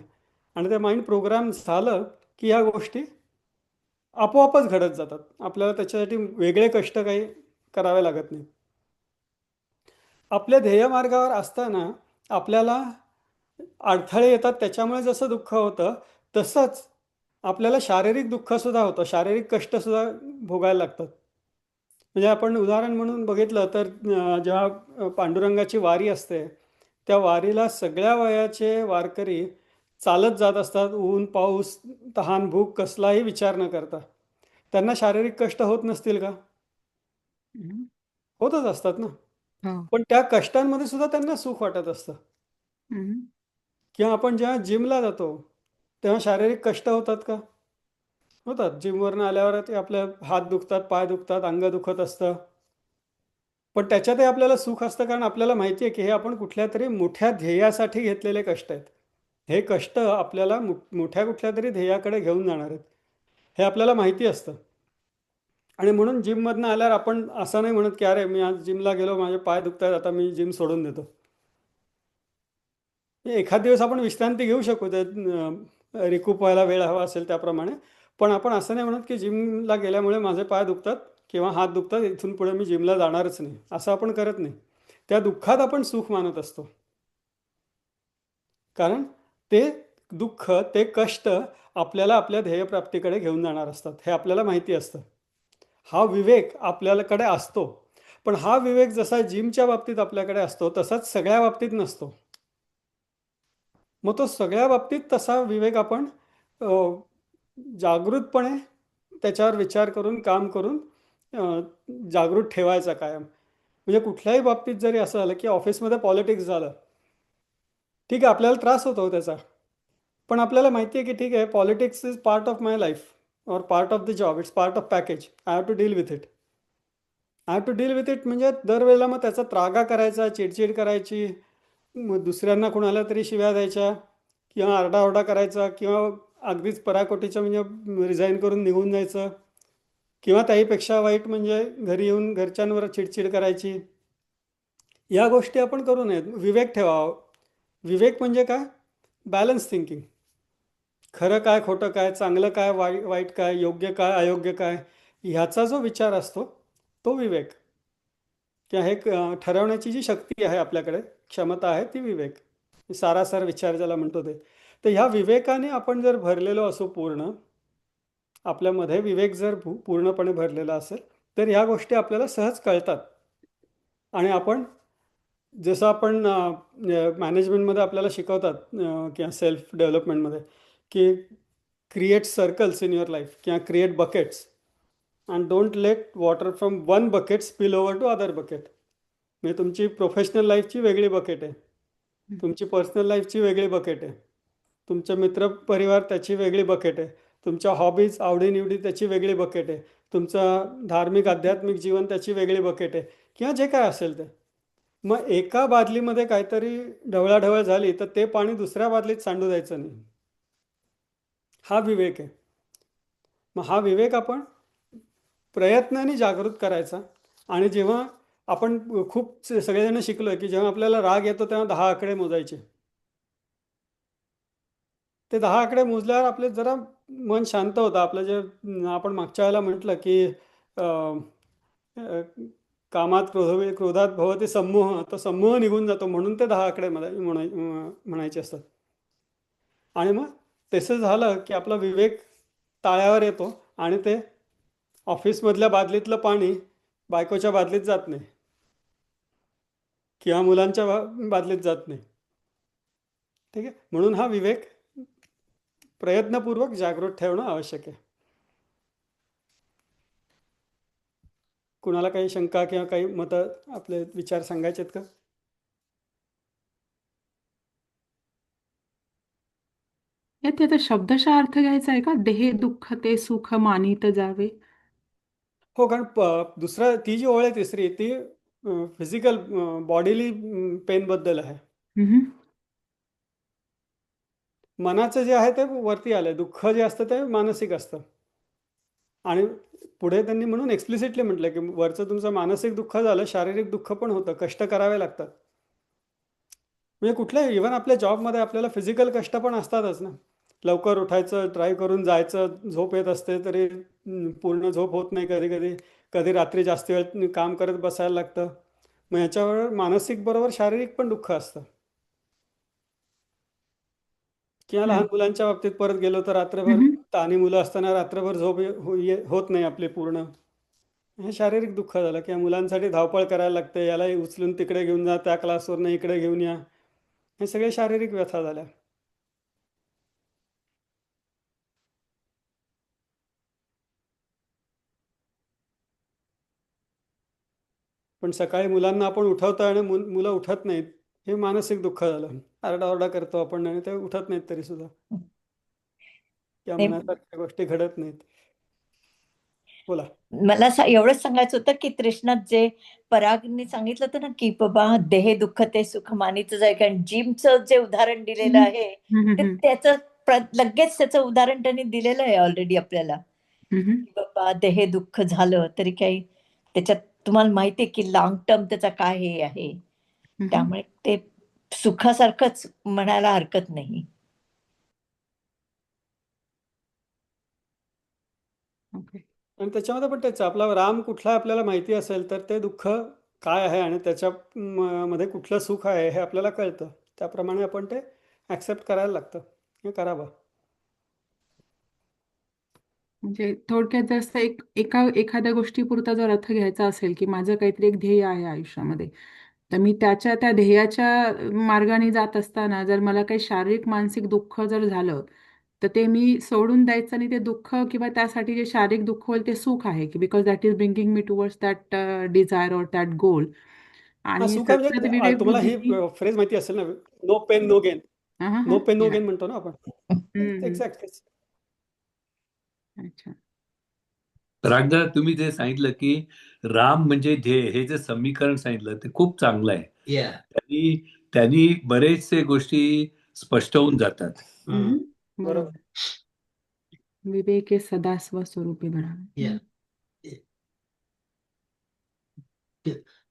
आणि ते माइंड प्रोग्राम झालं की ह्या गोष्टी आपोआपच घडत जातात. आपल्याला त्याच्यासाठी वेगळे कष्ट काही करावे लागत नाही. आपल्या ध्येयमार्गावर असताना आपल्याला अडथळे येतात, त्याच्यामुळे जसं दुःख होतं तसंच आपल्याला शारीरिक दुःखसुद्धा होतं, शारीरिक कष्टसुद्धा भोगायला लागतात. म्हणजे आपण उदाहरण म्हणून बघितलं तर जेव्हा पांडुरंगाची वारी असते, त्या वारीला सगळ्या वयाचे वारकरी चालत जात असतात, ऊन पाऊस तहान भूक कसलाही विचार न करता. त्यांना शारीरिक कष्ट होत नसतील का? हम्म. होतच असतात ना. हो. पण त्या कष्टांमध्ये सुद्धा त्यांना सुख वाटत असतं. हम्म. किंवा आपण जेव्हा जिमला जातो तेव्हा शारीरिक कष्ट होतात का? होतात. जिमवरनं आल्यावर ते आपले हात दुखतात, पाय दुखतात, अंग दुखत असतं. पण त्याच्यातही आपल्याला सुख असतं, कारण आपल्याला माहिती आहे की हे आपण कुठल्या तरी मोठ्या ध्येयासाठी घेतलेले कष्ट आहेत. हे कष्ट आपल्याला मोठ्या कुठल्या तरी ध्येयाकडे घेऊन जाणार आहेत, हे आपल्याला माहिती असतं. आणि म्हणून जिममधनं आल्यावर आपण असं नाही म्हणत की अरे मी आज जिमला गेलो, माझे पाय दुखत आहेत, आता मी जिम सोडून देतो. एखाद दिवस आपण विश्रांती घेऊ शकू, ते रिकूप व्हायला वेळ हवा असेल त्याप्रमाणे. पण आपण असं नाही म्हणत की जिमला गेल्यामुळे माझे पाय दुखतात किंवा हात दुखतात, इथून पुढे मी जिमला जाणारच नाही, असं आपण करत नाही. त्या दुःखात आपण सुख मानत असतो, कारण ते दुःख, ते कष्ट आपल्याला आपल्या ध्येयप्राप्तीकडे घेऊन जाणार असतात, हे आपल्याला माहिती असतं. हा विवेक आपल्याकडे असतो. पण हा विवेक जसा जिमच्या बाबतीत आपल्याकडे असतो तसाच सगळ्या बाबतीत नसतो. मग तो सगळ्या बाबतीत तसा विवेक आपण जागृतपणे त्याच्यावर विचार करून काम करून जागृत ठेवायचा कायम. म्हणजे कुठल्याही बाबतीत जरी असं झालं की ऑफिसमध्ये पॉलिटिक्स झालं, ठीक आहे, आपल्याला त्रास होतो त्याचा, पण आपल्याला माहिती आहे की ठीक आहे, politics is part of my life और part of the job, it's part of package, I have to deal with it. I have to deal with it म्हणजे दरवेळेला मग त्याचा त्रागा करायचा, चिडचिड करायची, मग दुसऱ्यांना कुणाला तरी शिव्या द्यायच्या किंवा आरडाओरडा करायचा किंवा अगदीच पराकोटीचं म्हणजे रिझाईन करून निघून जायचं, किंवा त्याहीपेक्षा वाईट म्हणजे घरी येऊन घरच्यांवर चिडचिड करायची. या गोष्टी आपण करू नयेत. विवेक ठेवावा. विवेक म्हणजे काय? Balance thinking. खरं काय, खोटं काय, चांगलं काय, वाईट काय, योग्य काय, अयोग्य काय, ह्याचा जो विचार असतो तो विवेक. किंवा हे ठरवण्याची जी शक्ती आहे आपल्याकडे, क्षमता आहे, ती विवेक. सारासार विचार ज्याला म्हणतो ते. तर ह्या विवेकाने आपण जर भरलेलो असू, पूर्ण आपल्यामध्ये विवेक जर पूर्णपणे भरलेला असेल तर ह्या गोष्टी आपल्याला सहज कळतात. आणि आपण जसं आपण मॅनेजमेंटमध्ये आपल्याला शिकवतात किंवा सेल्फ डेव्हलपमेंटमध्ये की create circles in your life किंवा create buckets and don't let water from one bucket spill over to other bucket. म्हणजे तुमची प्रोफेशनल लाईफची वेगळी बकेट आहे, तुमची पर्सनल लाईफची वेगळी बकेट आहे, तुमचे मित्रपरिवार त्याची वेगळी बकेट आहे, तुमच्या हॉबीज, आवडीनिवडी त्याची वेगळी बकेट आहे, तुमचं धार्मिक आध्यात्मिक जीवन त्याची वेगळी बकेट आहे, किंवा जे काय असेल ते. मग एका बादलीमध्ये काहीतरी ढवळाढवळ झाली तर ते पाणी दुसऱ्या बादलीत सांडू द्यायचं नाही. हा विवेक आहे. मग हा विवेक आपण प्रयत्नाने जागृत करायचा. आणि जेव्हा आपण खूप सगळेजण शिकलोय की जेव्हा आपल्याला राग येतो तेव्हा 10 आकडे मोजायचे. ते 10 आकडे मोजल्यावर आपले जरा मन शांत होतं. आपलं जे आपण मागच्या वेळेला म्हटलं की कामात क्रोधात भवती सम्मोह, तो सम्मोह निघून जातो, म्हणून ते 10 आकडे म्हणायचे असतात. आणि मग तसं झालं की आपला विवेक ताळ्यावर येतो आणि ते ऑफिसमधल्या बादलीतलं पाणी बायकोच्या बादलीत जात नाही किंवा मुलांच्या बादलीत जात नाही. ठीक आहे. म्हणून हा विवेक प्रयत्नपूर्वक जागृत ठेवणं आवश्यक आहे. कुणाला काही शंका किंवा काही मतं, आपले विचार सांगायचे आहेत का? यात आता शब्दशः अर्थ घ्यायचा आहे का? देह दुःख ते सुख मानित जावे. हो, कारण दुसरा ती जी ओळ आहे तिसरी, ती फिजिकल बॉडीली पेन बद्दल आहे. मनाचं जे आहे ते वरती आलंय, दुःख जे असतं ते मानसिक असतं. आणि पुढे त्यांनी म्हणून एक्सप्लिसिटली म्हटलं की वरचं तुमचं मानसिक दुःख झालं, शारीरिक दुःख पण होतं, कष्ट करावे लागतात. म्हणजे कुठल्याही, इव्हन आपल्या जॉबमध्ये आपल्याला फिजिकल कष्ट पण असतातच ना. लवकर उठायचं, ट्राय करून जायचं, झोप येत असते तरी पूर्ण झोप होत नाही कधी कधी. कधी रात्री जास्त वेळ काम करत बसायला लागतं. मग ह्याच्यावर मानसिक बरोबर शारीरिक पण दुःख असतं. किंवा लहान मुलांच्या बाबतीत परत गेलो तर रात्रभर लहान मुलं असताना रात्रभर झोप होत नाही आपली पूर्ण. हे शारीरिक दुःख झालं. किंवा मुलांसाठी धावपळ करायला लागते, याला उचलून तिकडे घेऊन जा, त्या क्लासवरनं इकडे घेऊन या. हे सगळे शारीरिक व्यथा झाल्या. पण सकाळी मुलांना आपण उठवतो आणि मुलं उठत नाहीत, हे मानसिक दुःख झालं. आरडाओरडा करतो आपण आणि ते उठत नाहीत तरी सुद्धा, किंवा नाही, मनासारख्या गोष्टी घडत नाहीत. बोला. मला एवढंच सांगायचं होतं की तृष्णात जे परागने सांगितलं होतं ना की बाबा देहे दुःख ते सुख मानीचं जाय, कारण जिमचं जे उदाहरण दिलेलं आहे ते त्याचं लगेच त्याचं उदाहरण त्यांनी दिलेलं आहे ऑलरेडी आपल्याला. की बाबा देहे दुःख झालं तरी काही त्याच्यात तुम्हाला माहितीये की लॉंग टर्म त्याचा काय हे आहे. त्यामुळे ते सुखासारखंच म्हणायला हरकत नाही. आणि त्याच्यामध्ये पण तेच आपला राम कुठला आपल्याला माहिती असेल तर ते दुःख काय आहे आणि त्याच्या मध्ये कुठलं सुख आहे हे आपल्याला कळतं. त्याप्रमाणे आपण ते ऍक्सेप्ट करायला लागतं, हे करावं. म्हणजे थोडक्यात जास्त एखाद्या गोष्टीपुरता जर अर्थ घ्यायचा असेल की माझं काहीतरी एक ध्येय आहे आयुष्यामध्ये, तर मी त्या ध्येयाच्या मार्गाने जात असताना जर मला काही शारीरिक मानसिक दुःख जर झालं तर ते मी सोडून द्यायचं आणि ते दुःख किंवा त्यासाठी जे शारीरिक दुःख होईल ते सुख आहे की because that is bringing me towards that desire और दॅट गोल. हा, आणि सुख आहे सतत म्हणजे विवेक तुम्हाला ही बुद्धीने फ्रेज माहिती असेल ना, नो पेन नो गेन. हा हा नो पेन नो हा गेन म्हणतो ना आपण. एक्झॅक्ट. अच्छा. रागदा, तुम्ही जे सांगितलं की राम म्हणजे ध्येय, हे जे समीकरण सांगितलं ते खूप चांगलं आहे. Yeah. त्यांनी बरेचसे गोष्टी स्पष्ट होऊन जातात. बरोबर. विवेके सदा स्वस्वरूपी बनावे. Yeah.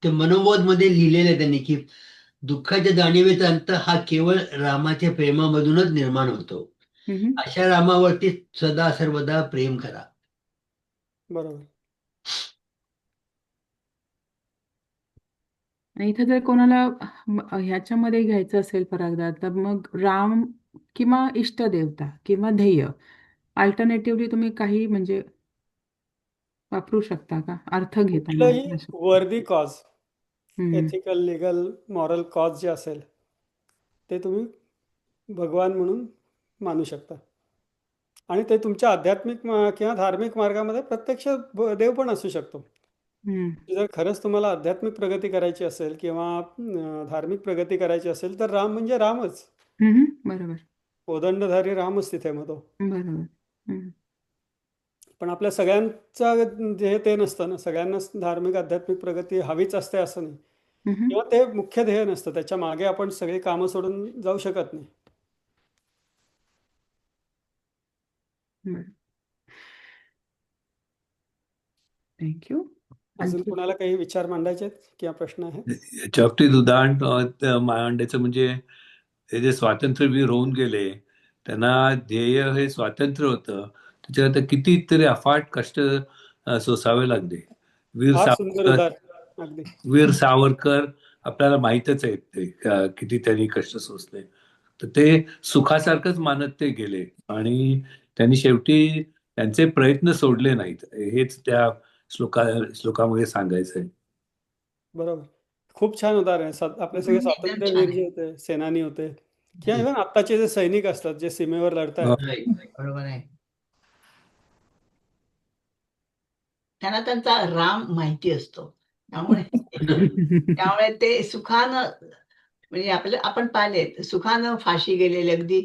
ते मनोबोध मध्ये लिहिलेलं आहे त्यांनी की दुःखाच्या जाणीवेचा अंत हा केवळ रामाच्या प्रेमामधूनच निर्माण होतो. अशा रामावरती सदा सर्वदा प्रेम करा. बरोबर. आणि इथं जर कोणाला ह्याच्यामध्ये घ्यायचं असेल परागदा, तर मग राम किंवा इष्टदेवता किंवा ध्येय अल्टरनेटिव्हली तुम्ही काही म्हणजे वापरू शकता का अर्थ घेताना? कुठलंही वर्दी cause, ethical legal moral cause जे असेल ते तुम्ही भगवान म्हणून मानू शकता. आणि ते तुमच्या आध्यात्मिक किंवा धार्मिक मार्गामध्ये प्रत्यक्ष देव पण असू शकतो. जर खरंच तुम्हाला आध्यात्मिक प्रगती करायची असेल किंवा धार्मिक प्रगती करायची असेल तर राम म्हणजे रामच. बरोबर. कोदंडधारी रामच तिथे मग तो. बरोबर. पण आपल्या सगळ्यांचं ध्येय ते नसतं ना. सगळ्यांनाच धार्मिक आध्यात्मिक प्रगती हवीच असते असं नाही, किंवा ते मुख्य ध्येय नसतं. त्याच्या मागे आपण सगळी कामं सोडून जाऊ शकत नाही. थँक्यू. अजून कोणाला काही विचार मांडायचे आहेत किंवा प्रश्न आहेत? याच्या बाबतीत उदाहरण मांडायचं म्हणजे हे जे स्वातंत्र्यवीर होऊन गेले, त्यांना ध्येय हे स्वातंत्र्य होतं, त्याच्यात कितीतरी अफाट कष्ट सोसावे लागले. फार सुंदर उदाहरण. अगदी. वीर सावरकर आपल्याला माहीतच आहे ते किती त्यांनी कष्ट सोसले. तर ते सुखासारखंच मानत ते गेले आणि त्यांनी शेवटी त्यांचे प्रयत्न सोडले नाहीत. हेच त्या श्लोकामध्ये सांगायचं आहे. बरोबर. खूप छान उदाहरण आहे. आपले सगळे स्वातंत्र्यवीर जे होते, सेनानी होते, किंवा इव्हन आत्ताचे जे सैनिक असतात जे सीमेवर लढतात, बरोबर आहे. त्यांना त्यांचा राम माहिती असतो. त्यामुळे ते सुखानं म्हणजे आपण पाहिले सुखानं फाशी गेलेले अगदी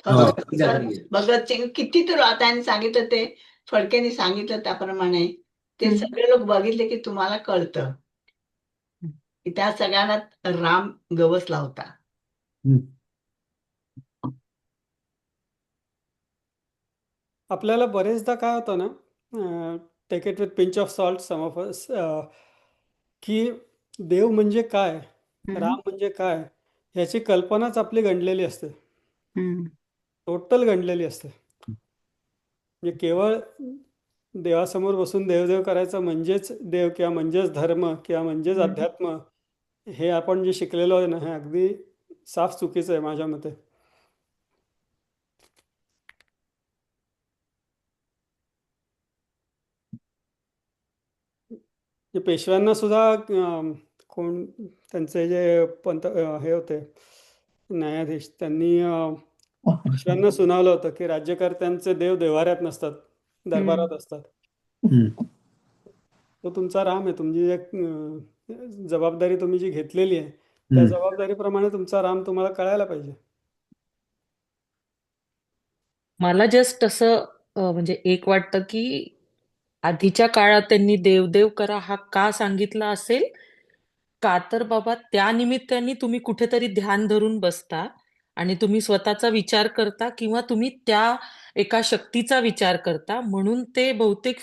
भगतसिंग किती तर त्यांनी सांगितलं, ते फडकेंनी सांगितलं त्याप्रमाणे ते सगळे लोक बघितले की तुम्हाला कळतं की त्या सगळ्यांना राम गवसला होता. आपल्याला बरेचदा काय होतं ना, take it with pinch of salt some of us, की देव म्हणजे काय, राम म्हणजे काय, ह्याची कल्पनाच आपली गंडलेली असते. टोटल गंडलेली असते. म्हणजे केवळ देवासमोर बसून देवदेव करायचं म्हणजेच देव किंवा म्हणजेच धर्म किंवा म्हणजेच अध्यात्म, हे आपण जे शिकलेलो आहे ना, हे अगदी साफ चुकीचं आहे माझ्या मते. जे पेशव्यांना सुद्धा कोण त्यांचे जे हे होते न्यायाधीश, त्यांनी पेशव्यांना सुनावलं होतं की राज्यकर्त्यांचे देव देव्हाऱ्यात नसतात, दरबारात असतात. तो तुमचा राम आहे. तुमची एक जबाबदारी तुम्ही जी घेतलेली आहे, त्या जबाबदारीप्रमाणे तुमचा राम तुम्हाला कळायला पाहिजे. मला जस्ट असं म्हणजे एक वाटतं की आधीच्या काळात त्यांनी देवदेव करा हा का सांगितला असेल, का तर बाबा त्या निमित्ताने तुम्ही कुठेतरी ध्यान धरून बसता आणि तुम्ही स्वतःचा विचार करता किंवा तुम्ही त्या एका शक्तीचा विचार करता, म्हणून ते बहुतेक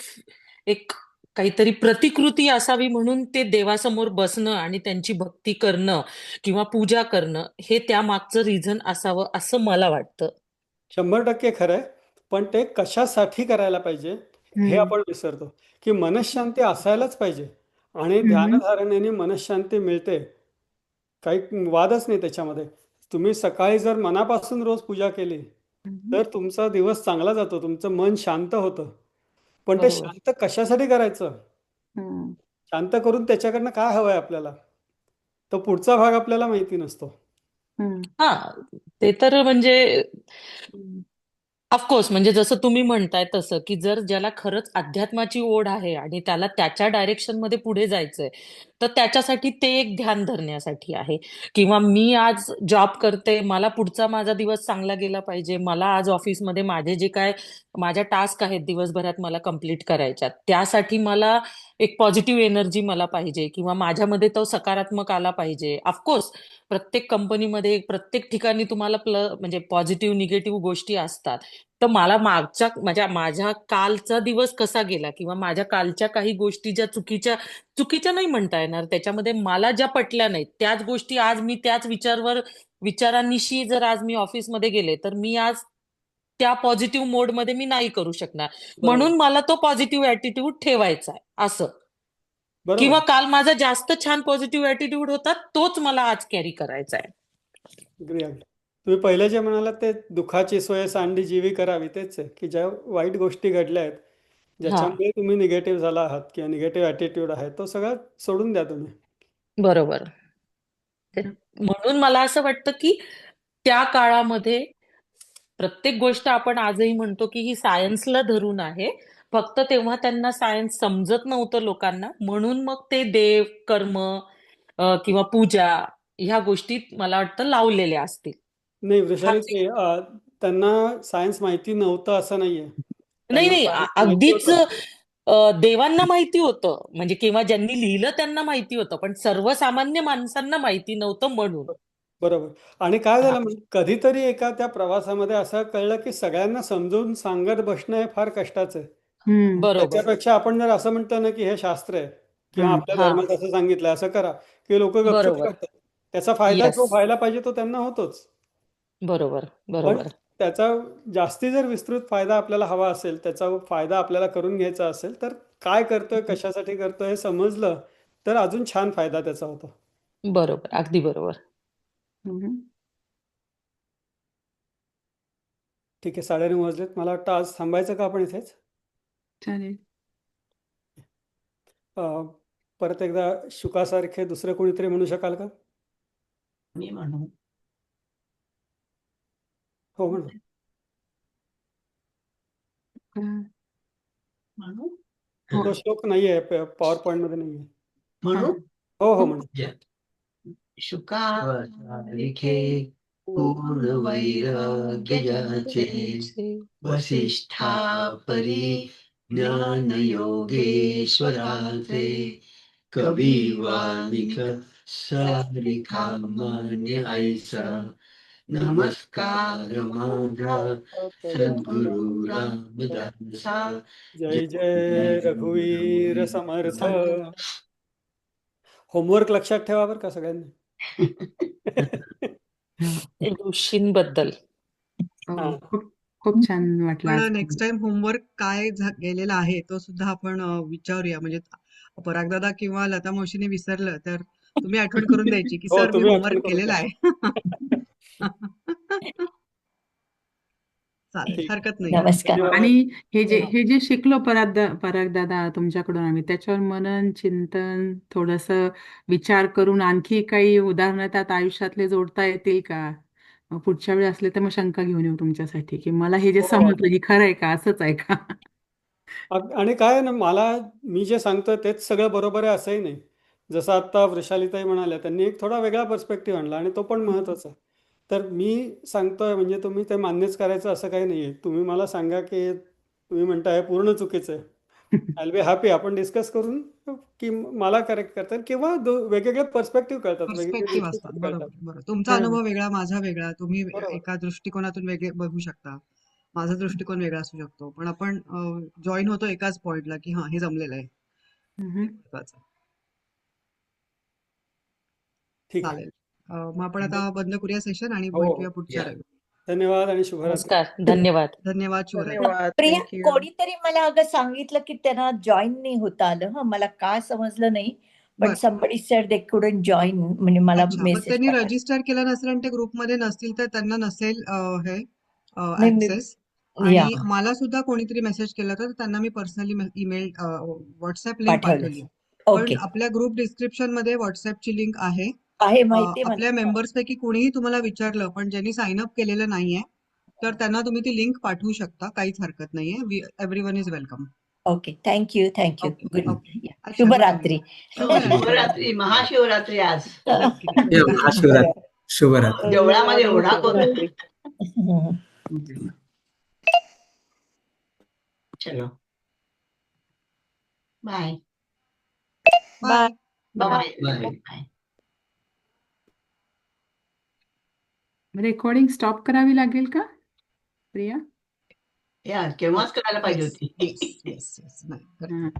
एक काहीतरी प्रतिकृती असावी म्हणून ते देवासमोर बसणं आणि त्यांची भक्ती करणं किंवा पूजा करणं हे त्या मागचं रिझन असावं असं मला वाटतं. 100% खरं आहे. पण ते कशासाठी करायला पाहिजे हे आपण विसरतो, की मनःशांती असायलाच पाहिजे आणि ध्यानधारणेने मनःशांती मिळते. काही वादच नाही त्याच्यामध्ये. तुम्ही सकाळी जर मनापासून रोज पूजा केली तर तुमचा दिवस चांगला जातो, तुमचं मन शांत होतं. पण ते बरोबर. शांत कशासाठी करायचं? शांत करून त्याच्याकडनं काय हवंय आपल्याला? तो पुढचा भाग आपल्याला माहिती नसतो. हा ते तर म्हणजे ऑफकोर्स म्हणजे जसं तुम्ही म्हणताय तसं की जर ज्याला खरंच अध्यात्माची ओढ आहे आणि त्याला त्याच्या डायरेक्शन मध्ये पुढे जायचंय, तर त्याच्यासाठी ते एक ध्यान धरण्यासाठी आहे. किंवा मी आज जॉब करते, मला पुढचा माझा दिवस चांगला गेला पाहिजे, मला आज ऑफिसमध्ये माझे जे काय माझ्या टास्क आहेत दिवसभरात मला कंप्लीट करायच्यात, त्यासाठी मला एक पॉझिटिव्ह एनर्जी मला पाहिजे किंवा माझ्यामध्ये तो सकारात्मक आला पाहिजे. ऑफकोर्स प्रत्येक कंपनीमध्ये प्रत्येक ठिकाणी तुम्हाला म्हणजे पॉझिटिव्ह निगेटिव्ह गोष्टी असतात. तर मला माझ्या कालचा दिवस कसा गेला किंवा माझ्या कालच्या काही गोष्टी ज्या चुकीच्या नाही म्हणता येणार, त्याच्यामध्ये मला ज्या पटल्या नाहीत त्याच गोष्टी आज मी त्याच विचारांनिशी जर आज मी ऑफिसमध्ये गेले तर मी आज त्या पॉझिटिव्ह मोडमध्ये मी नाही करू शकणार. म्हणून मला तो पॉझिटिव्ह ऍटिट्यूड ठेवायचा आहे असं. किंवा काल माझा जास्त छान पॉझिटिव्ह ऍटिट्यूड होता, तोच मला आज कॅरी करायचा आहे. तुम्ही पहिले जे म्हणालात ते दुःखाची सोय सांडी जीवी करावी, तेच आहे की ज्या वाईट गोष्टी घडल्या आहेत, ज्याच्यामुळे तुम्ही निगेटिव्ह झाला आहात किंवा निगेटिव्ह ऍटिट्यूड आहे, तो सगळा सोडून द्या तुम्ही. बरोबर. म्हणून मला असं वाटतं की त्या काळामध्ये प्रत्येक गोष्ट आपण आजही म्हणतो की ही सायन्सला धरून आहे, फक्त तेव्हा त्यांना सायन्स समजत नव्हतं लोकांना, म्हणून मग ते देव कर्म किंवा पूजा ह्या गोष्टी मला वाटतं लावलेल्या असतील. नाही वृषाली, त्यांना सायन्स माहिती नव्हतं असं नाहीये. नाही अगदीच देवांना माहिती होतं, म्हणजे किंवा ज्यांनी लिहिलं त्यांना माहिती होतं, पण सर्वसामान्य माणसांना माहिती नव्हतं म्हणून. बरोबर. आणि काय झालं कधीतरी एका त्या प्रवासामध्ये असं कळलं की सगळ्यांना समजून सांगत बसणं हे फार कष्टाचं आहे. त्याच्यापेक्षा आपण जर असं म्हणतो ना की हे शास्त्र आहे किंवा आपल्या धर्मात असं सांगितलं असं करा, की लोक गपचूप करतात. त्याचा फायदा जो व्हायला पाहिजे तो त्यांना होतोच. बरोबर पण बरोबर. त्याचा जास्ती जर विस्तृत फायदा आपल्याला हवा असेल, त्याचा फायदा आपल्याला करून घ्यायचा असेल, तर काय करतोय कशासाठी करतोय हे समजलं तर अजून छान फायदा त्याचा होतो. बरोबर, अगदी बरोबर. ठीक आहे, 9:30 वाजलेत. मला वाटतं आज थांबायचं का आपण इथेच? चालेल. परत एकदा शुकासारखे दुसरं कोणीतरी म्हणू शकाल का? मी म्हणू. हो म्हणू. म्हणू तो श्लोक नाहीये, पॉवर पॉइंट मध्ये नाहीये. म्हणू. हो हो म्हणू. शुका लिखे पूर्ण वैराग्य ज्याचे, वसिष्ठा परी ज्ञान योगेश्वराचे, कवी वाल्मिक सारिखा मान्य ऐसा, नमस्कार माझा सद्गुरु रामदासा. जय जय रघुवीर समर्थ. होमवर्क लक्षात ठेवा बरं का सगळ्यांनी. ऋषींबद्दल खूप खूप छान वाटलं पण आज. नेक्स्ट टाइम होमवर्क काय गेलेला आहे तो सुद्धा आपण विचारूया. म्हणजे परागदादा किंवा लता मावशीने विसरलं तर तुम्ही आठवण करून द्यायची की हो, सर मी तुम्ही आठवण होमवर्क करून केलेला द्या. आहे. चालेल, ठीक. हरकत नाही. नमस्कार. धन्यवाद. आणि हे जे शिकलो परागदादा तुमच्याकडून आम्ही, त्याच्यावर मनन चिंतन थोडंसं विचार करून आणखी काही उदाहरणं त्यात आयुष्यातले जोडता येतील का? मग पुढच्या वेळी असले तर मग शंका घेऊन येऊ तुमच्यासाठी, की मला हे जे हो. समजलं की खरं आहे का, असंच आहे का? आणि काय आहे ना, मी जे सांगतोय तेच सगळं बरोबर आहे असंही नाही. जसं आता वृषालीताई म्हणाल्या, त्यांनी एक थोडा वेगळा पर्स्पेक्टिव्ह आणला आणि तो पण महत्त्वाचा आहे. तर मी सांगतोय म्हणजे तुम्ही ते मान्यच करायचं असं काही नाहीये. तुम्ही मला सांगा की तुम्ही म्हणताय हे पूर्ण चुकीचं आहे. I will be happy. आपण डिस्कस करून की मला करेक्ट करतात किंवा वेगवेगळे पर्स्पेक्टिव्ह कळतात, वेगवेगळे पर्स्पेक्टिव्ह दृष्टिकोन असतात. कळतात. बरोबर बरोबर. तुमचा बरोबर. अनुभव वेगळा, माझा वेगळा. तुम्ही बरोबर. एका दृष्टिकोनातून वेगळे बघू शकता. माझा दृष्टिकोन वेगळा असू शकतो. पण आपण जॉईन होतो एकाच पॉइंटला की हा हे जमलेलं आहे. हम्म. महत्वाचं. ठीक आहे. चालेल. मग आपण आता बंद करूया सेशन आणि हो, भेटूया हो. पुढच्या या. रविवारी. धन्यवाद आणि शुभरात्री. नमस्कार. धन्यवाद. धन्यवाद. शुभरात्री. धन्यवाद. प्रिया, थँक्यू. कोणीतरी मला अगं सांगितलं की त्यांना जॉईन नाही होता आलं. मला काय समजलं नाही, पण बर. somebody said they couldn't join, म्हणजे मला अच्छा. मग मेसेज त्यांनी पाठवला. रजिस्टर केलं नसेल आणि ते ग्रुपमध्ये नसतील तर त्यांना नसेल हे नाही मी ऍक्सेस. या आणि मला सुद्धा कोणीतरी मेसेज केला होता तर त्यांना मी पर्सनली ईमेल व्हॉट्सअप लिंक पाठवलं. पाठवली. पण ओके, आपल्या ग्रुप डिस्क्रिप्शन मध्ये व्हॉट्सअपची लिंक आहे. आहे माहिती आपल्या मला. मेंबर्स पैकी कोणीही तुम्हाला विचारलं पण ज्यांनी साइन अप केलेलं नाहीये तर त्यांना तुम्ही ती लिंक पाठवू शकता. काहीच हरकत नाहीये. Everyone is welcome. Okay, thank you okay good. Okay. अच्छा, शुभरात्री. शुभरात्री. शिवरात्री, महाशिवरात्री आज. नक्की या, नक्की. महाशिवरात्री. शुभरात्री. देवळामध्ये एवढा करून. शुभरात्री. चलो bye bye. Bye bye. Bye. Recording stop करावी लागेल का प्रिया? या केव्हाच करायला पाहिजे येस होती. Yes yes yes. नाही, correct. हां.